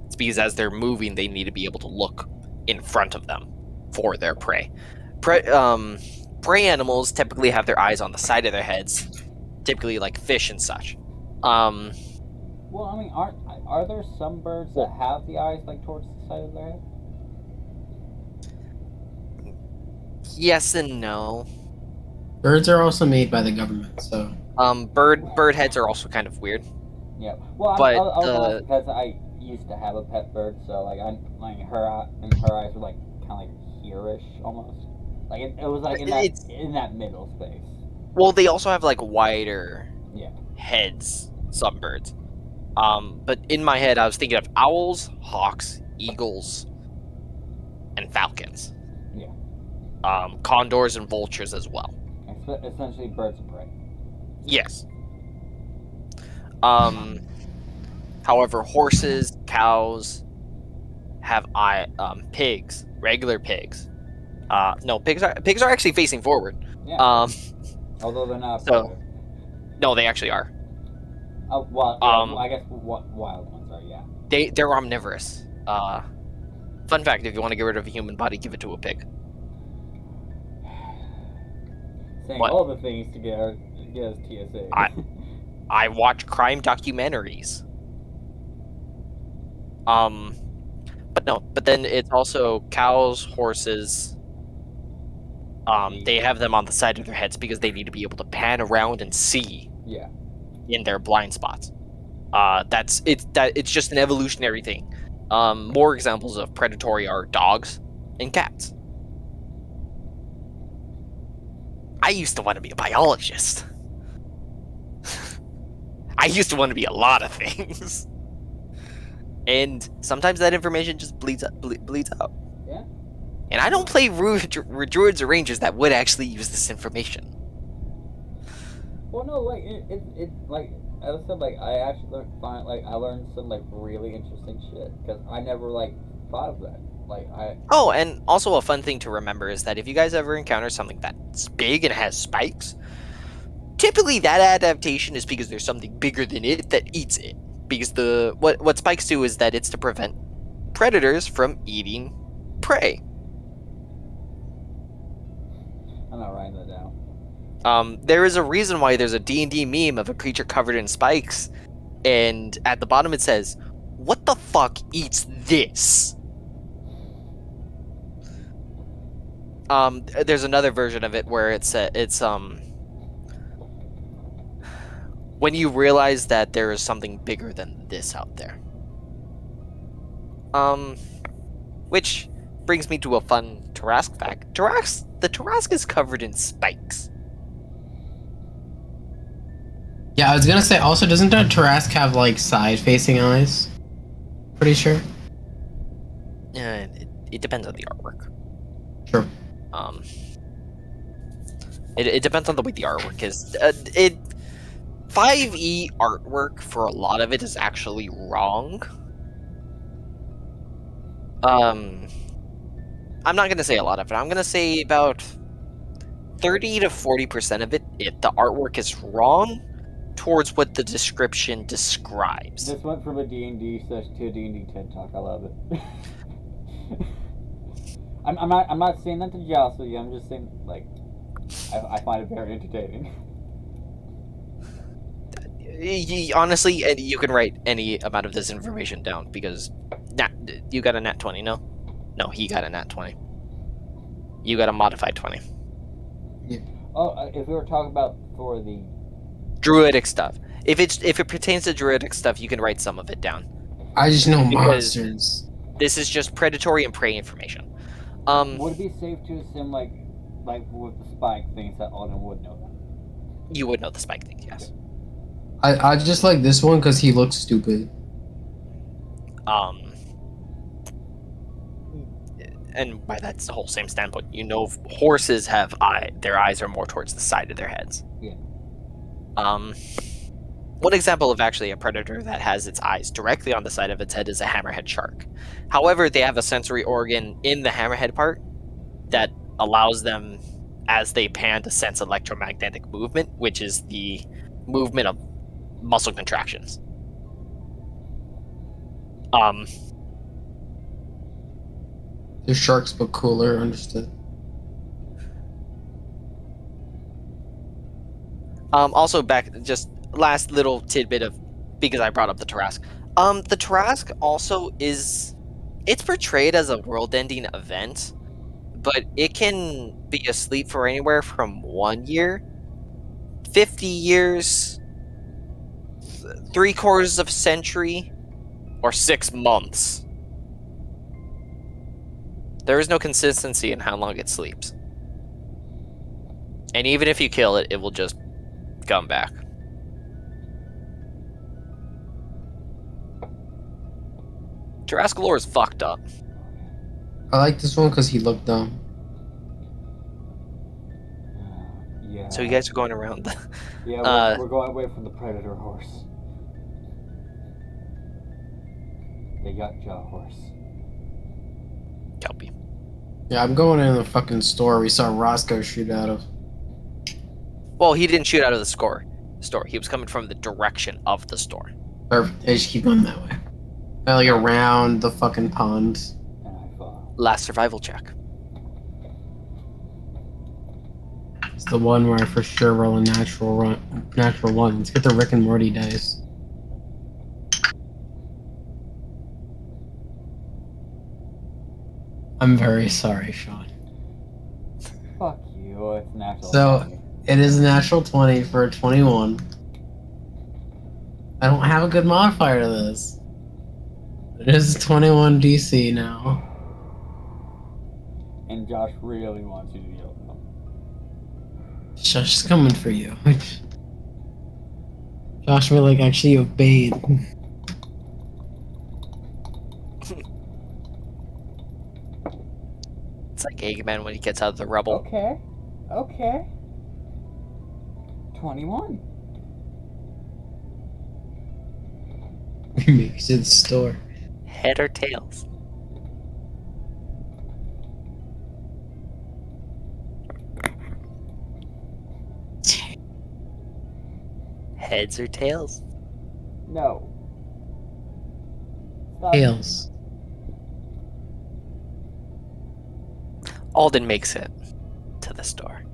It's because as they're moving, they need to be able to look in front of them for their prey. Prey animals typically have their eyes on the side of their heads, typically like fish and such. Well, I mean, are there some birds that have the eyes like towards the side of their head? Yes and no. Birds are also made by the government, so Bird heads are also kind of weird. Yeah. Well, But I was asking because I used to have a pet bird, so like her eyes were like kind of like hereish almost. Like it was like in that middle space. Well, they also have like wider Yeah. heads. Some birds. But in my head, I was thinking of owls, hawks, eagles, and falcons. Yeah. Condors and vultures as well. Essentially, birds of prey. Yes. However, horses, cows have pigs, regular pigs. No, pigs are actually facing forward. Yeah. Although they're not. So, no, they actually are. Well, I guess wild ones are. Yeah. They're omnivorous. Fun fact: if you want to get rid of a human body, give it to a pig. Saying What? all the things to get us TSA. I watch crime documentaries. But then it's also cows, horses. They have them on the side of their heads because they need to be able to pan around and see. Yeah. In their blind spots. It's just an evolutionary thing. More examples of predatory are dogs and cats. I used to want to be a biologist. I used to want to be a lot of things. And sometimes that information just bleeds out. Yeah. And I don't play druids or rangers that would actually use this information. Well, no, like it like as I said, like I actually I learned some like really interesting shit because I never like thought of that. Like I. Oh, and also a fun thing to remember is that if you guys ever encounter something that's big and has spikes, typically that adaptation is because there's something bigger than it that eats it. Because what spikes do is that it's to prevent predators from eating prey. I'm not writing that down. There is a reason why there's a D&D meme of a creature covered in spikes, and at the bottom it says, "What the fuck eats this?" There's another version of it where it's when you realize that there is something bigger than this out there. Which brings me to a fun Tarrasque fact. The Tarrasque is covered in spikes. yeah, I was gonna say. Also, doesn't that Tarrasque have like side-facing eyes? Pretty sure. It depends on the artwork. Sure. It depends on the way the artwork is. 5e artwork for a lot of it is actually wrong. I'm not gonna say a lot of it. I'm gonna say about 30 to 40% of it. The artwork is wrong towards what the description describes. This went from a D&D session to a D&D TED Talk. I love it. I'm not saying that to joustle you. I'm just saying like I find it very entertaining. Honestly, you can write any amount of this information down because you got a nat 20, no? No, he got a nat 20. You got a modified 20. Oh, if we were talking about for the Druidic stuff. If it pertains to druidic stuff, you can write some of it down. I just know Because- monsters. This is just predatory and prey information. Would it be safe to assume, like with the spike things, that Alden would know that? You would know the spike thing, yes. I just like this one because he looks stupid. And by that's the whole same standpoint. You know, horses have their eyes are more towards the side of their heads. Yeah. One example of actually a predator that has its eyes directly on the side of its head is a hammerhead shark. However, they have a sensory organ in the hammerhead part that allows them, as they pan, to sense electromagnetic movement, which is the movement of muscle contractions. The sharks but cooler, understood. Also back, just last little tidbit of, because I brought up the Tarrasque. The Tarrasque also it's portrayed as a world-ending event, but it can be asleep for anywhere from 1 year, 50 years, 3/4 of a century, or 6 months. There is no consistency in how long it sleeps. And even if you kill it, it will just come back. Tarrasque lore is fucked up. I like this one because he looked dumb. Yeah. So you guys are going around. Yeah, we're going away from the predator horse. The Yachtjaw horse. Kelpie. Yeah, I'm going in the fucking store we saw Roscoe shoot out of. Well, he didn't shoot out of the store. He was coming from the direction of the store. Perfect. I just keep going that way. Like around the fucking pond. And I fall. Last survival check. It's the one where I for sure roll a natural one. Let's get the Rick and Morty dice. I'm very sorry, Sean. Fuck you, it's natural. So- It is a natural 20 for a 21. I don't have a good modifier to this. It is 21 DC now. And Josh really wants you to yell at him. Josh is coming for you. Josh will like actually obeyed. It's like Eggman when he gets out of the rubble. Okay. Okay. 21. He makes it to the store. Head or tails? Heads or tails? No. Stop. Tails. Alden makes it to the store.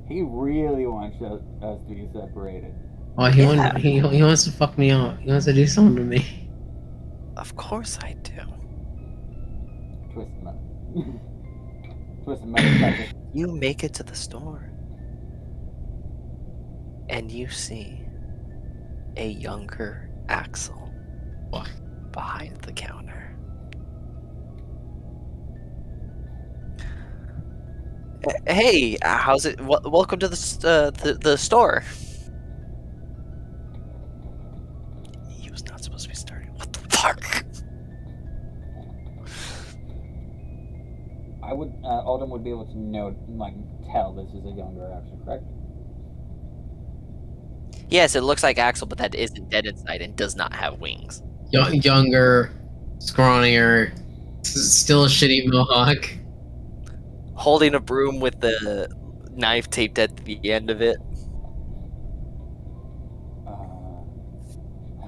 He really wants us to be separated. Oh, he wants to fuck me up. He wants to do something to me. Of course I do. Twisted metal. Twisted metal. You make it to the store. And you see a younger Axel What? behind the counter. Hey, how's it? Welcome to the store. He was not supposed to be starting. What the fuck? I would, Alden would be able to know, like, tell this is a younger Axel, correct? Yes, it looks like Axel, but that isn't dead inside and does not have wings. Younger, scrawnier, still a shitty mohawk. Holding a broom with the knife taped at the end of it.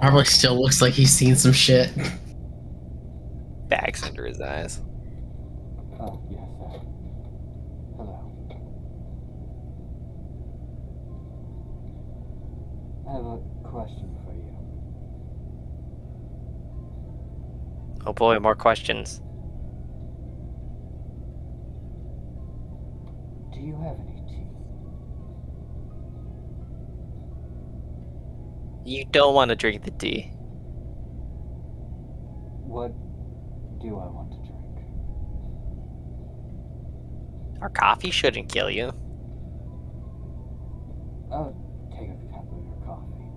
Probably still looks like he's seen some shit. Bags under his eyes. Oh, yes, hello. I have a question for you. Oh boy, more questions. Do you have any teeth? You don't want to drink the tea. What do I want to drink? Our coffee shouldn't kill you. Oh, take a cup of your coffee.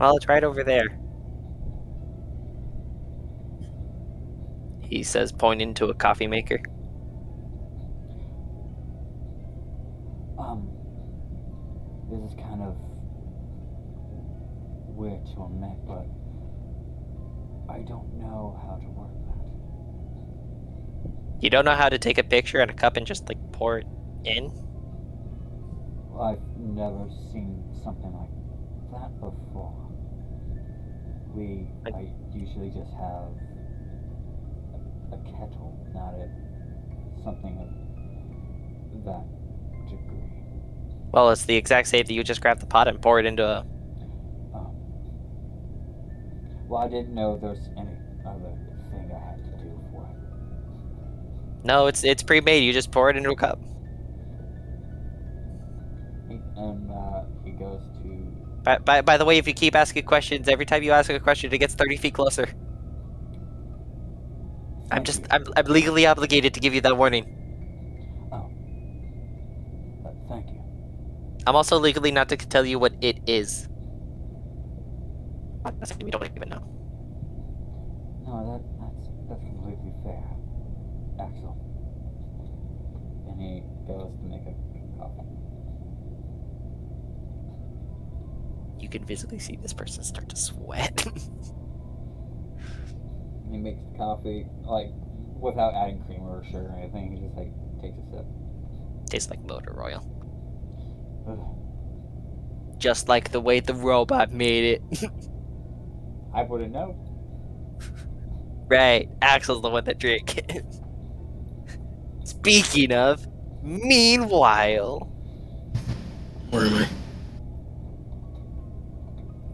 Well, it's right over there. He says, pointing to a coffee maker. This is kind of weird to admit, but I don't know how to work that. You don't know how to take a picture in a cup and just, like, pour it in? I've never seen something like that before. I usually just have a kettle, not something of that degree. Well, it's the exact same that you just grab the pot and pour it into a... Well, I didn't know there's any other thing I had to do for it. No, it's pre-made. You just pour it into a cup. He goes to... By the way, if you keep asking questions, every time you ask a question, it gets 30 feet closer. I'm legally obligated to give you that warning. Thank you. I'm also legally not to tell you what it is. We don't even know. No, that's completely fair, Axel. And he goes to make a coffee. You can visibly see this person start to sweat. He makes the coffee, like, without adding cream or sugar or anything. He just, like, takes a sip. Tastes like motor oil. Ugh. Just like the way the robot made it. I wouldn't know. Right, Axel's the one that drank it. Speaking of, meanwhile... Where am I?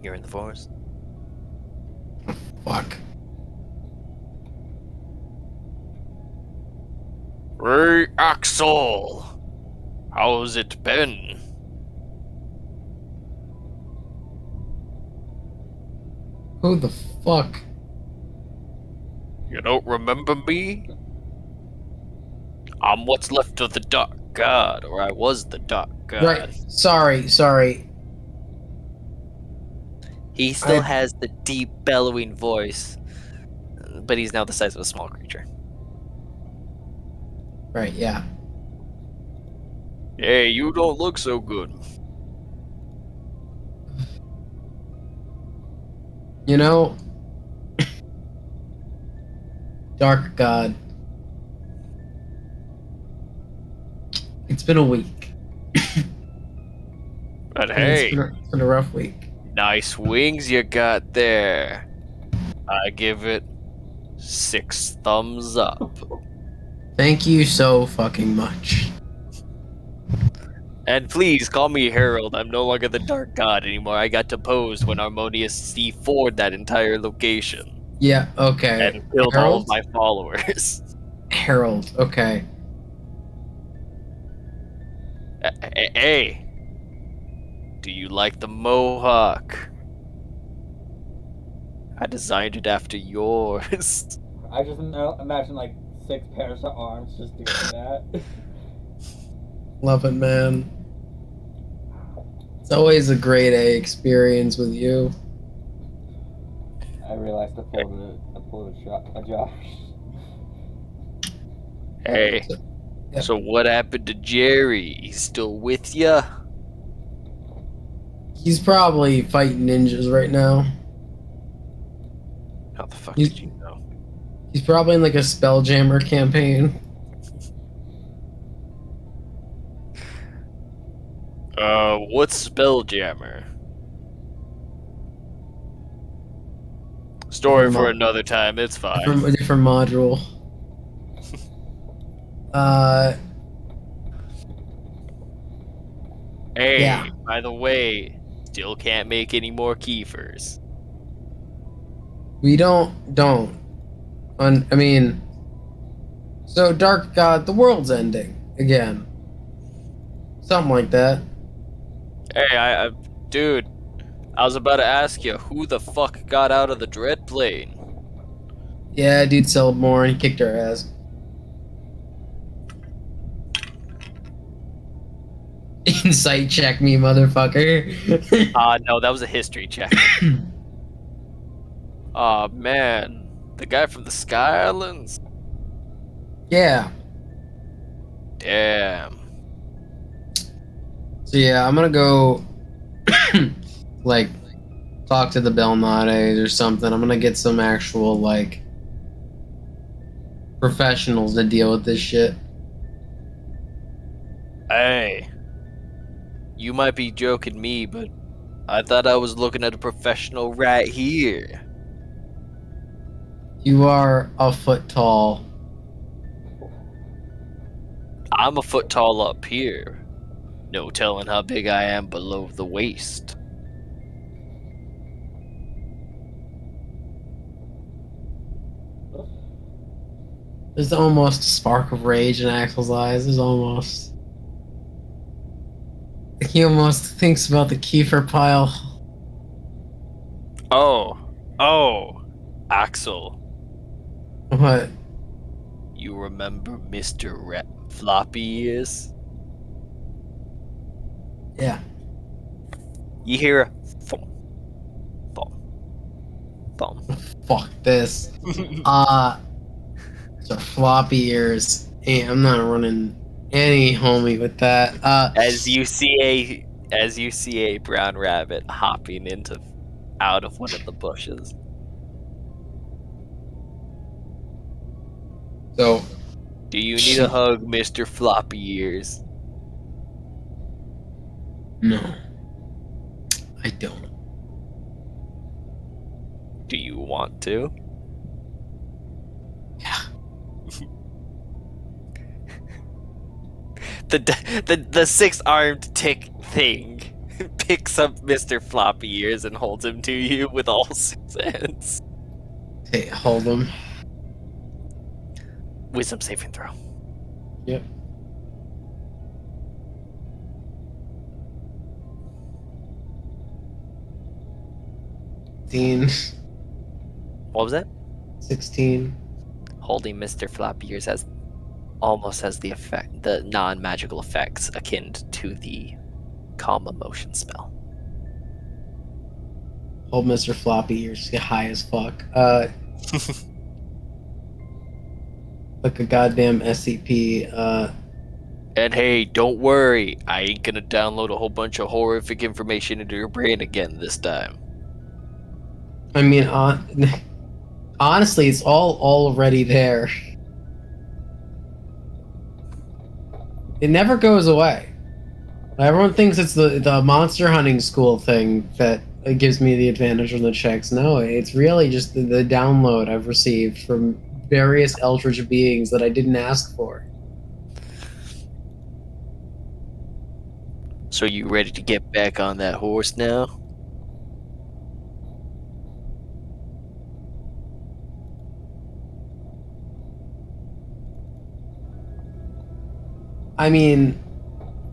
You're in the forest. Fuck. Hey, Axel! How's it been? Who the fuck? You don't remember me? I'm what's left of the Dark God, or I was the Dark God. Right. Sorry. He still has the deep, bellowing voice, but he's now the size of a small creature. Right, yeah. Hey, you don't look so good. You know, Dark God. It's been a week. But It's been a rough week. nice wings you got there. I give it 6 thumbs up. Thank you so fucking much. And please call me Harold. I'm no longer the Dark God anymore. I got deposed when Harmonious C4'd that entire location Yeah, okay. and killed all of my followers. Harold, okay. Hey, do you like the mohawk? I designed it after yours. I just imagine, like, 6 pairs of arms just doing that. Love it, man. It's always a grade A experience with you. I realized I pulled a Josh. Hey, Yep. so what happened to Jerry? He's still with ya? He's probably fighting ninjas right now. How the fuck You- did you know? He's probably in like a Spelljammer campaign. What's Spelljammer? Story for another time, it's fine. From a different module. Hey, Yeah. by the way, still can't make any more Kiefers. We don't. I mean, so Dark God, the world's ending again. Something like that. Hey, dude, I was about to ask you, who the fuck got out of the dread plane? Yeah, dude sold more and kicked our ass. Insight check me, motherfucker. No, that was a history check. Aw, man. The guy from the Sky Islands? Yeah. Damn. So yeah, I'm gonna go like talk to the Belnades or something. I'm gonna get some actual like professionals to deal with this shit. Hey. You might be joking me, but I thought I was looking at a professional right here. You are a foot tall. I'm a foot tall up here. No telling how big I am below the waist. There's almost a spark of rage in Axel's eyes. There's almost. He almost thinks about the Kiefer pile. Oh, Axel. What? You remember Mr. Floppy Ears? Yeah. You hear a thump, thump, thump. Fuck this. So floppy ears. Hey, I'm not running any homie with that. As you see a brown rabbit hopping out of one of the bushes. So Do you need a hug, Mr. Floppy Ears? no, I don't. Do you want to? Yeah. The six-armed tick thing picks up Mr. Floppy Ears and holds him to you with all six hands. Hey, hold them. Wisdom saving throw. Yep. What was that? 16. Holding Mr. Floppy Ears almost has the non-magical effects akin to the calm emotion spell. Hold Mr. Floppy ears. Get high as fuck. Like a goddamn SCP. And hey, don't worry, I ain't gonna download a whole bunch of horrific information into your brain again this time. I mean, honestly, it's all already there. It never goes away. Everyone thinks it's the monster hunting school thing that gives me the advantage on the checks. No, it's really just the download I've received from various eldritch beings that I didn't ask for. So you ready to get back on that horse now? I mean,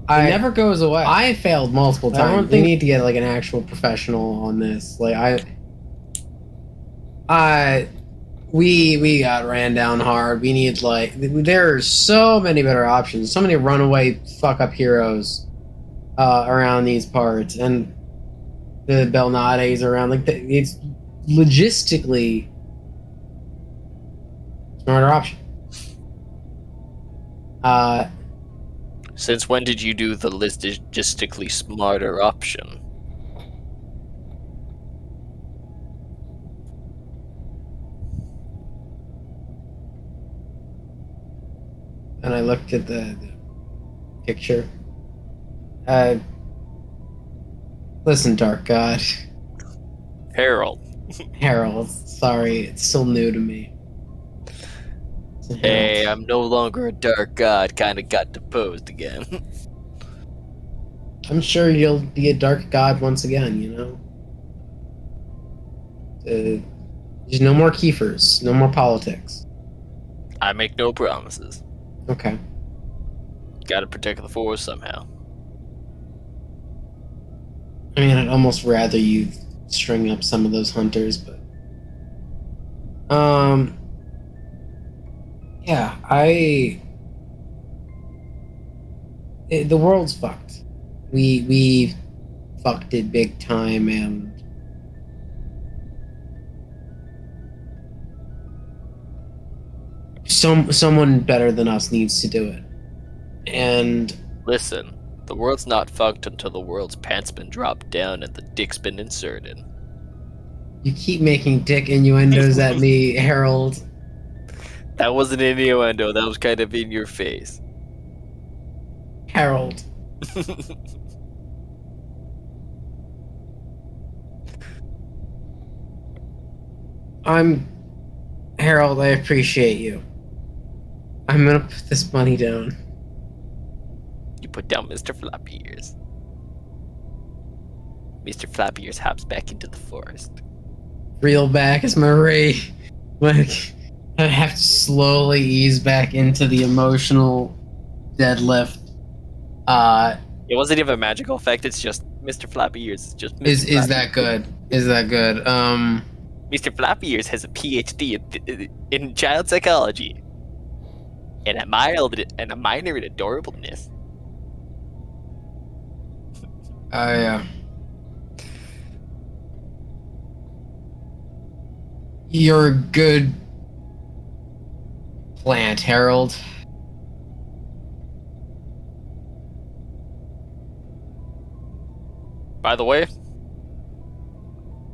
it never goes away. I failed multiple times. I don't think we need to get like an actual professional on this. Like we got ran down hard. We need like there are so many better options. So many runaway fuck up heroes around these parts, and the Belnades around. Like it's logistically smarter option. Since when did you do the logistically smarter option? And I looked at the picture. Listen, Dark God. Harold. Harold, sorry, it's still new to me. Hey, I'm no longer a dark god, kinda got deposed again. I'm sure you'll be a dark god once again, you know? There's no more Kiefers, no more politics. I make no promises. Okay. Gotta protect the forest somehow. I mean, I'd almost rather you string up some of those hunters, but yeah, the world's fucked. We fucked it big time, and someone better than us needs to do it. And Listen, the world's not fucked until the world's pants been dropped down and the dick's been inserted. you keep making dick innuendos at me, Harold. That wasn't an innuendo, that was kind of in your face. Harold. I'm Harold, I appreciate you. I'm gonna put this money down. You put down Mr. Flappy Ears. Mr. Flappy Ears hops back into the forest. Reel back as Marie. Like, I have to slowly ease back into the emotional deadlift. It wasn't even a magical effect, it's just Mr. Flappy Ears. It's just Mr. Is Flappy that good? Is that good? Mr. Flappy Ears has a PhD in child psychology and a minor in adorableness. Yeah. You're a good plant, Harold. By the way,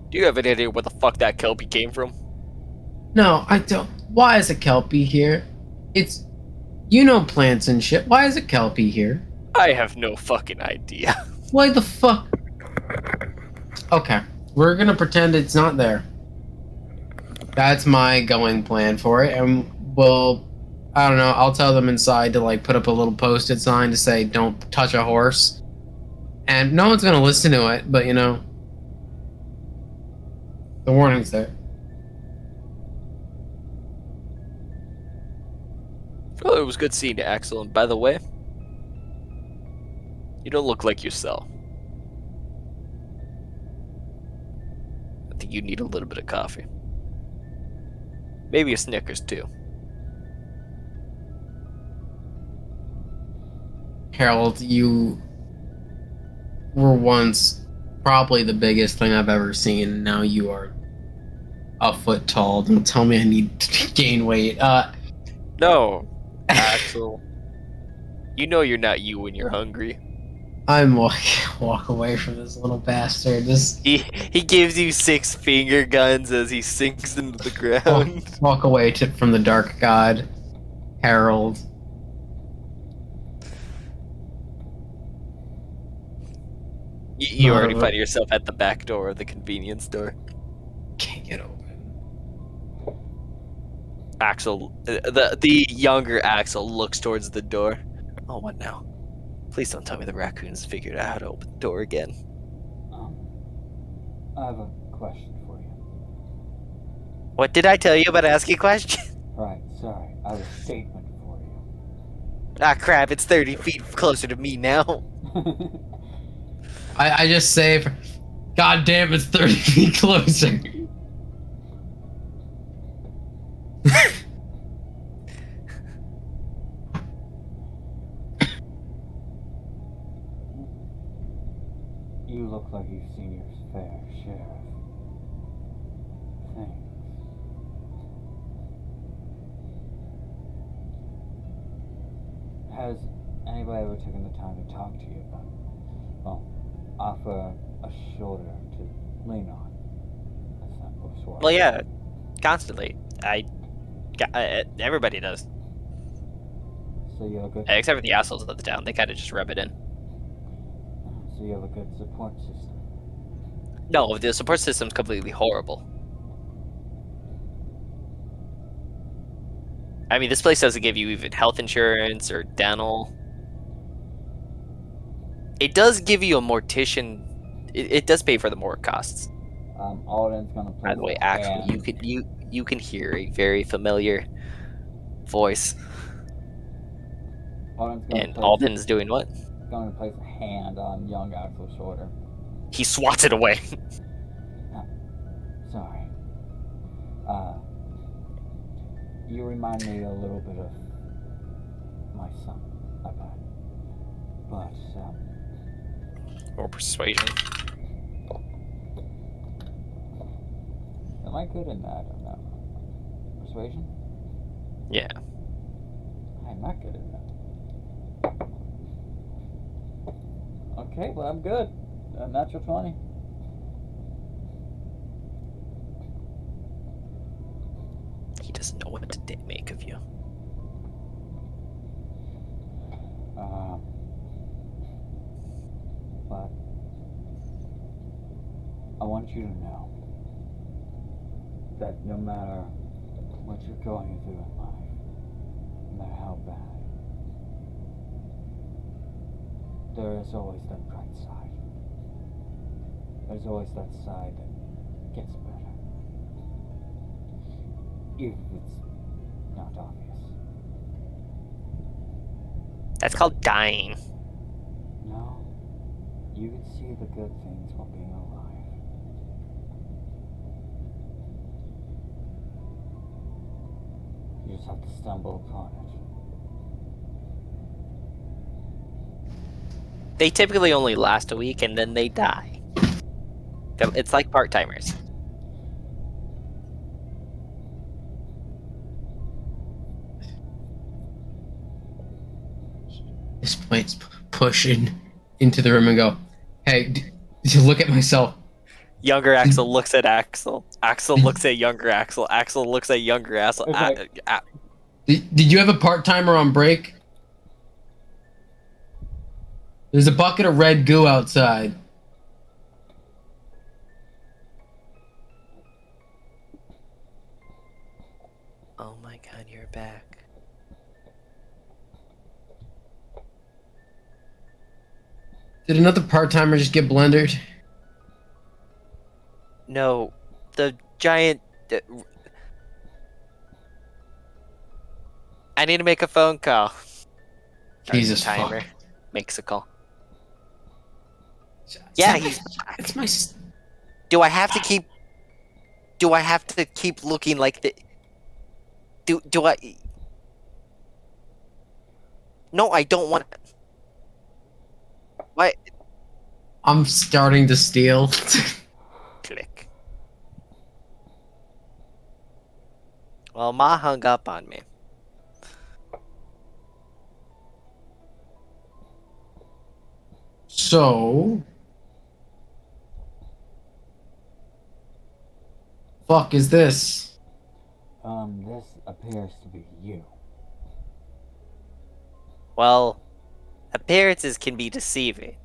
do you have any idea where the fuck that Kelpie came from? No, I don't. Why is a Kelpie here? It's. You know plants and shit. Why is a Kelpie here? I have no fucking idea. Why the fuck? Okay, we're gonna pretend it's not there. That's my going plan for it, and we'll. I don't know. I'll tell them inside to like put up a little post-it sign to say "Don't touch a horse," and no one's gonna listen to it. But you know, the warning's there. Well, it was good seeing you, Axel. And by the way, you don't look like yourself. I think you need a little bit of coffee. Maybe a Snickers too. Harold, you were once probably the biggest thing I've ever seen, and now you are a foot tall. Don't tell me I need to gain weight. No, Axel. You know you're not you when you're hungry. I'm walk away from this little bastard. This He gives you 6 finger guns as he sinks into the ground. walk away from the dark god, Harold. You already find yourself at the back door of the convenience store. Can't get open. Axel, the younger Axel looks towards the door. Oh, what now? Please don't tell me the raccoons figured out how to open the door again. I have a question for you. What did I tell you about asking questions? Right, sorry. I have a statement for you. Ah, crap, it's 30 feet closer to me now. I just say, God damn, it's 30 feet closer. You look like you've seen your fair share of things. Has anybody ever taken the time to talk to you about it? Well, offer a shoulder to lean on. That's not close to Well, yeah, constantly. Everybody does. So you have a good. Except for the assholes of the town. They kind of just rub it in. So you have a good support system. No, the support system's completely horrible. I mean, this place doesn't give you even health insurance or dental. It does give you a mortician. It does pay for the morgue costs. Alden's gonna play. By the way, actually, you can hear a very familiar voice. Alden's gonna And place, Alden's doing what? going to place a hand on young Axel's shoulder. He swats it away. Sorry. You remind me a little bit of my son, I bet. But, Or persuasion. am I good in that or no? Persuasion? Yeah. I'm not good at that. Okay, well, I'm good. Natural 20. He doesn't know what to make of you. But I want you to know that no matter what you're going through in life, no matter how bad, there is always that bright side. There's always that side that gets better. Even if it's not obvious. That's called dying. No, you can see the good things while being alive. You just have to stumble upon it. They typically only last a week and then they die. It's like part-timers. This point's pushing into the room and go, "Hey, you look at myself." Younger Axel looks at Axel. Axel looks at younger Axel. Axel looks at younger Axel. Okay. Did you have a part timer on break? There's a bucket of red goo outside. Oh my god, you're back. Did another part timer just get blendered? No, the giant. I need to make a phone call. Jesus Timer fuck. makes a call. Yeah, he's. It's my. Do I have to keep? Do I have to keep looking like the? Do I? No, I don't want. What? I'm starting to steal. Click. Well, Ma hung up on me. So. Fuck is this? This appears to be you. Well, appearances can be deceiving.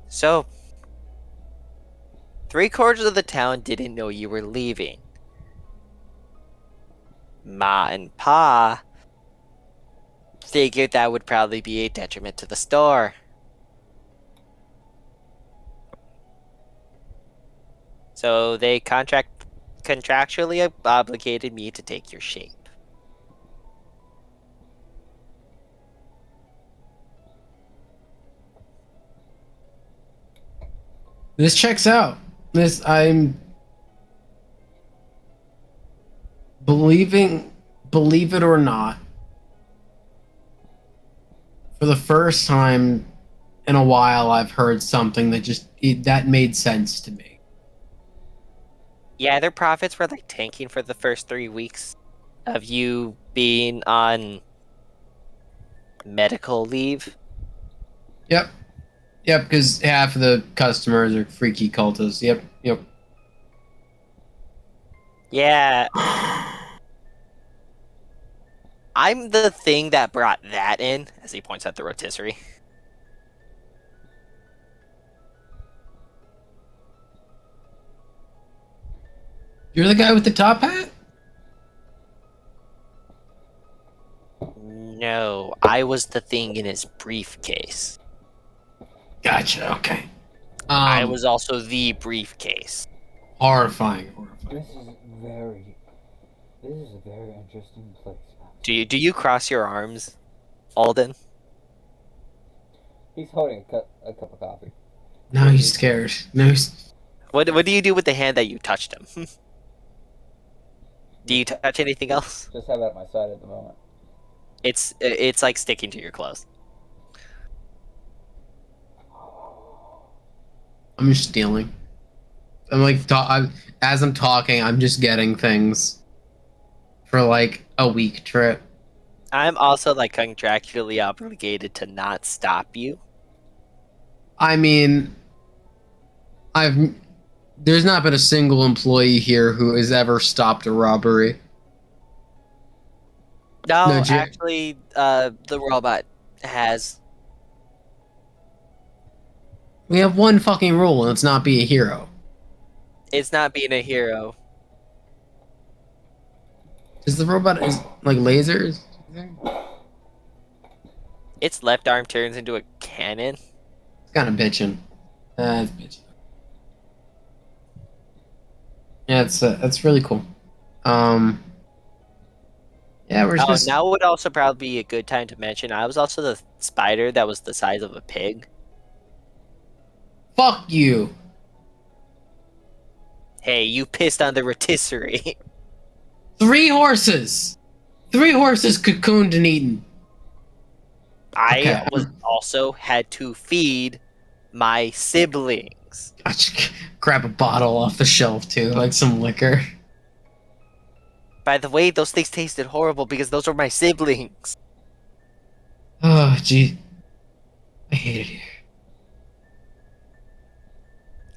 So, 3/4 of the town didn't know you were leaving. Ma and Pa figured that would probably be a detriment to the store. So they contractually obligated me to take your shape. This checks out. I'm believe it or not, for the first time in a while I've heard something that made sense to me. Yeah, their profits were like tanking for the first 3 weeks of you being on medical leave. Yep, because half of the customers are freaky cultists. Yep. Yeah. I'm the thing that brought that in, as he points at the rotisserie. You're the guy with the top hat? No, I was the thing in his briefcase. Gotcha, okay. I was also the briefcase. Horrifying. This is a very interesting place. Do you cross your arms, Alden? He's holding a cup of coffee. Now he's scared. Now he's... What do you do with the hand that you touched him? Do you touch anything else? Just have it at my side at the moment. It's like sticking to your clothes. I'm just stealing. I'm like, as I'm talking, I'm just getting things for like a week trip. I'm also like contractually obligated to not stop you. I mean, there's not been a single employee here who has ever stopped a robbery. No, No, Jay- actually, the robot has. We have one fucking rule, and it's not be a hero. It's not being a hero. Is the robot is like lasers? Its left arm turns into a cannon. It's kind of bitching. It's bitching. Yeah, it's really cool. Yeah, we're Oh, just now would also probably be a good time to mention I was also the spider that was the size of a pig. fuck you. Hey, you pissed on the rotisserie. 3 horses. 3 horses cocooned and eaten. I Okay. was also had to feed my siblings. I just grab a bottle off the shelf too, like some liquor. By the way, those things tasted horrible because those were my siblings. Oh, gee. I hate it here.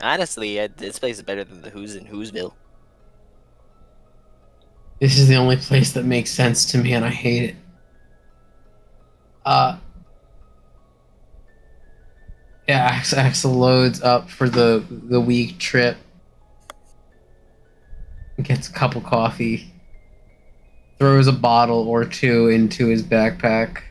Honestly, this place is better than the Who's in Who'sville. This is the only place that makes sense to me, and I hate it. Yeah, Axel loads up for the week trip. Gets a cup of coffee. Throws a bottle or 2 into his backpack.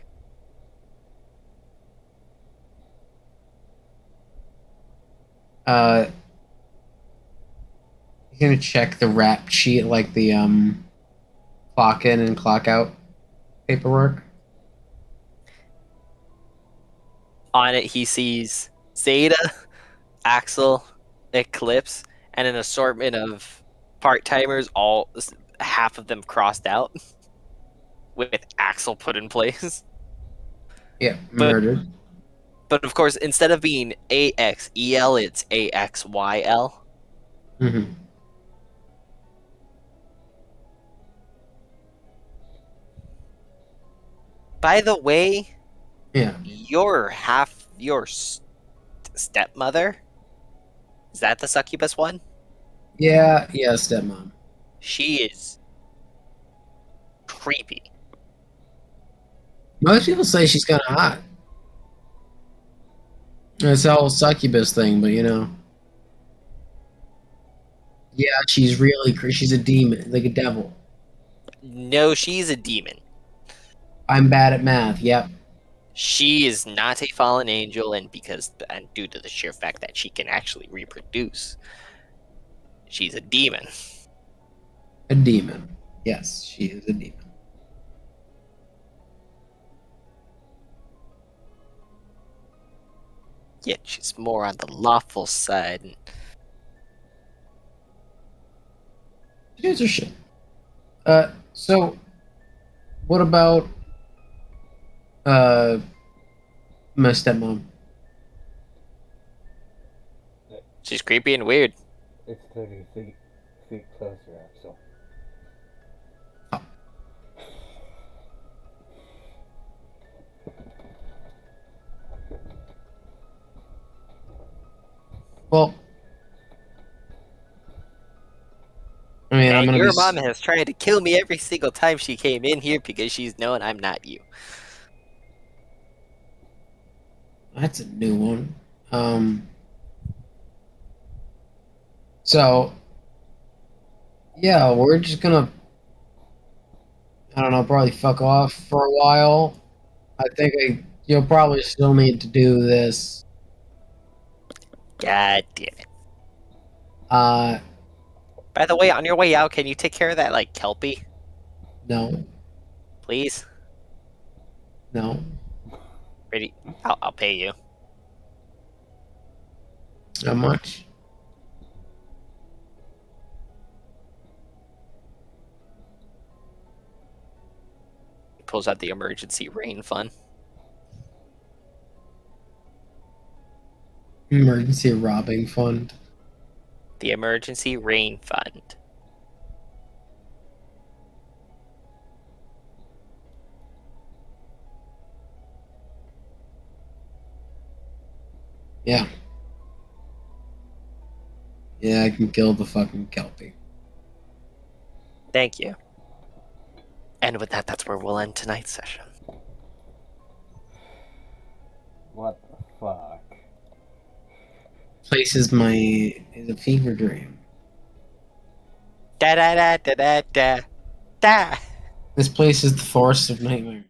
He's gonna check the rap sheet, like the clock in and clock out paperwork. On it, he sees Zeta, Axel, Eclipse, and an assortment of part-timers, all half of them crossed out, with Axel put in place. Yeah, But- murdered. But of course, instead of being AXEL, it's AXYL. hmm By the way, Yeah. your stepmother? Is that the succubus one? Yeah, stepmom. She is creepy. Most people say she's kind of hot. It's the whole succubus thing, but you know. Yeah, she's really she's a demon, like a devil. No, she's a demon. I'm bad at math. Yep. She is not a fallen angel, and due to the sheer fact that she can actually reproduce, she's a demon. A demon. Yes, she is a demon. Yet she's more on the lawful side. She does her shit. So what about my stepmom? She's creepy and weird. It's 30 feet closer, Axel. Well, I mean, I'm And gonna your be mom has tried to kill me every single time she came in here because she's known I'm not you. That's a new one. So, yeah, we're just gonna, I don't know, probably fuck off for a while. I think you'll probably still need to do this. God damn it. Uh, By the way, on your way out, can you take care of that, like, Kelpie? no, Please? no. Ready? I'll pay you. How much? He pulls out the emergency rain fund. Emergency robbing fund. The emergency rain fund. Yeah. Yeah, I can kill the fucking Kelpie. Thank you. And with that, that's where we'll end tonight's session. What the fuck? Place is a fever dream. Da da da da da da da. This place is the forest of nightmares.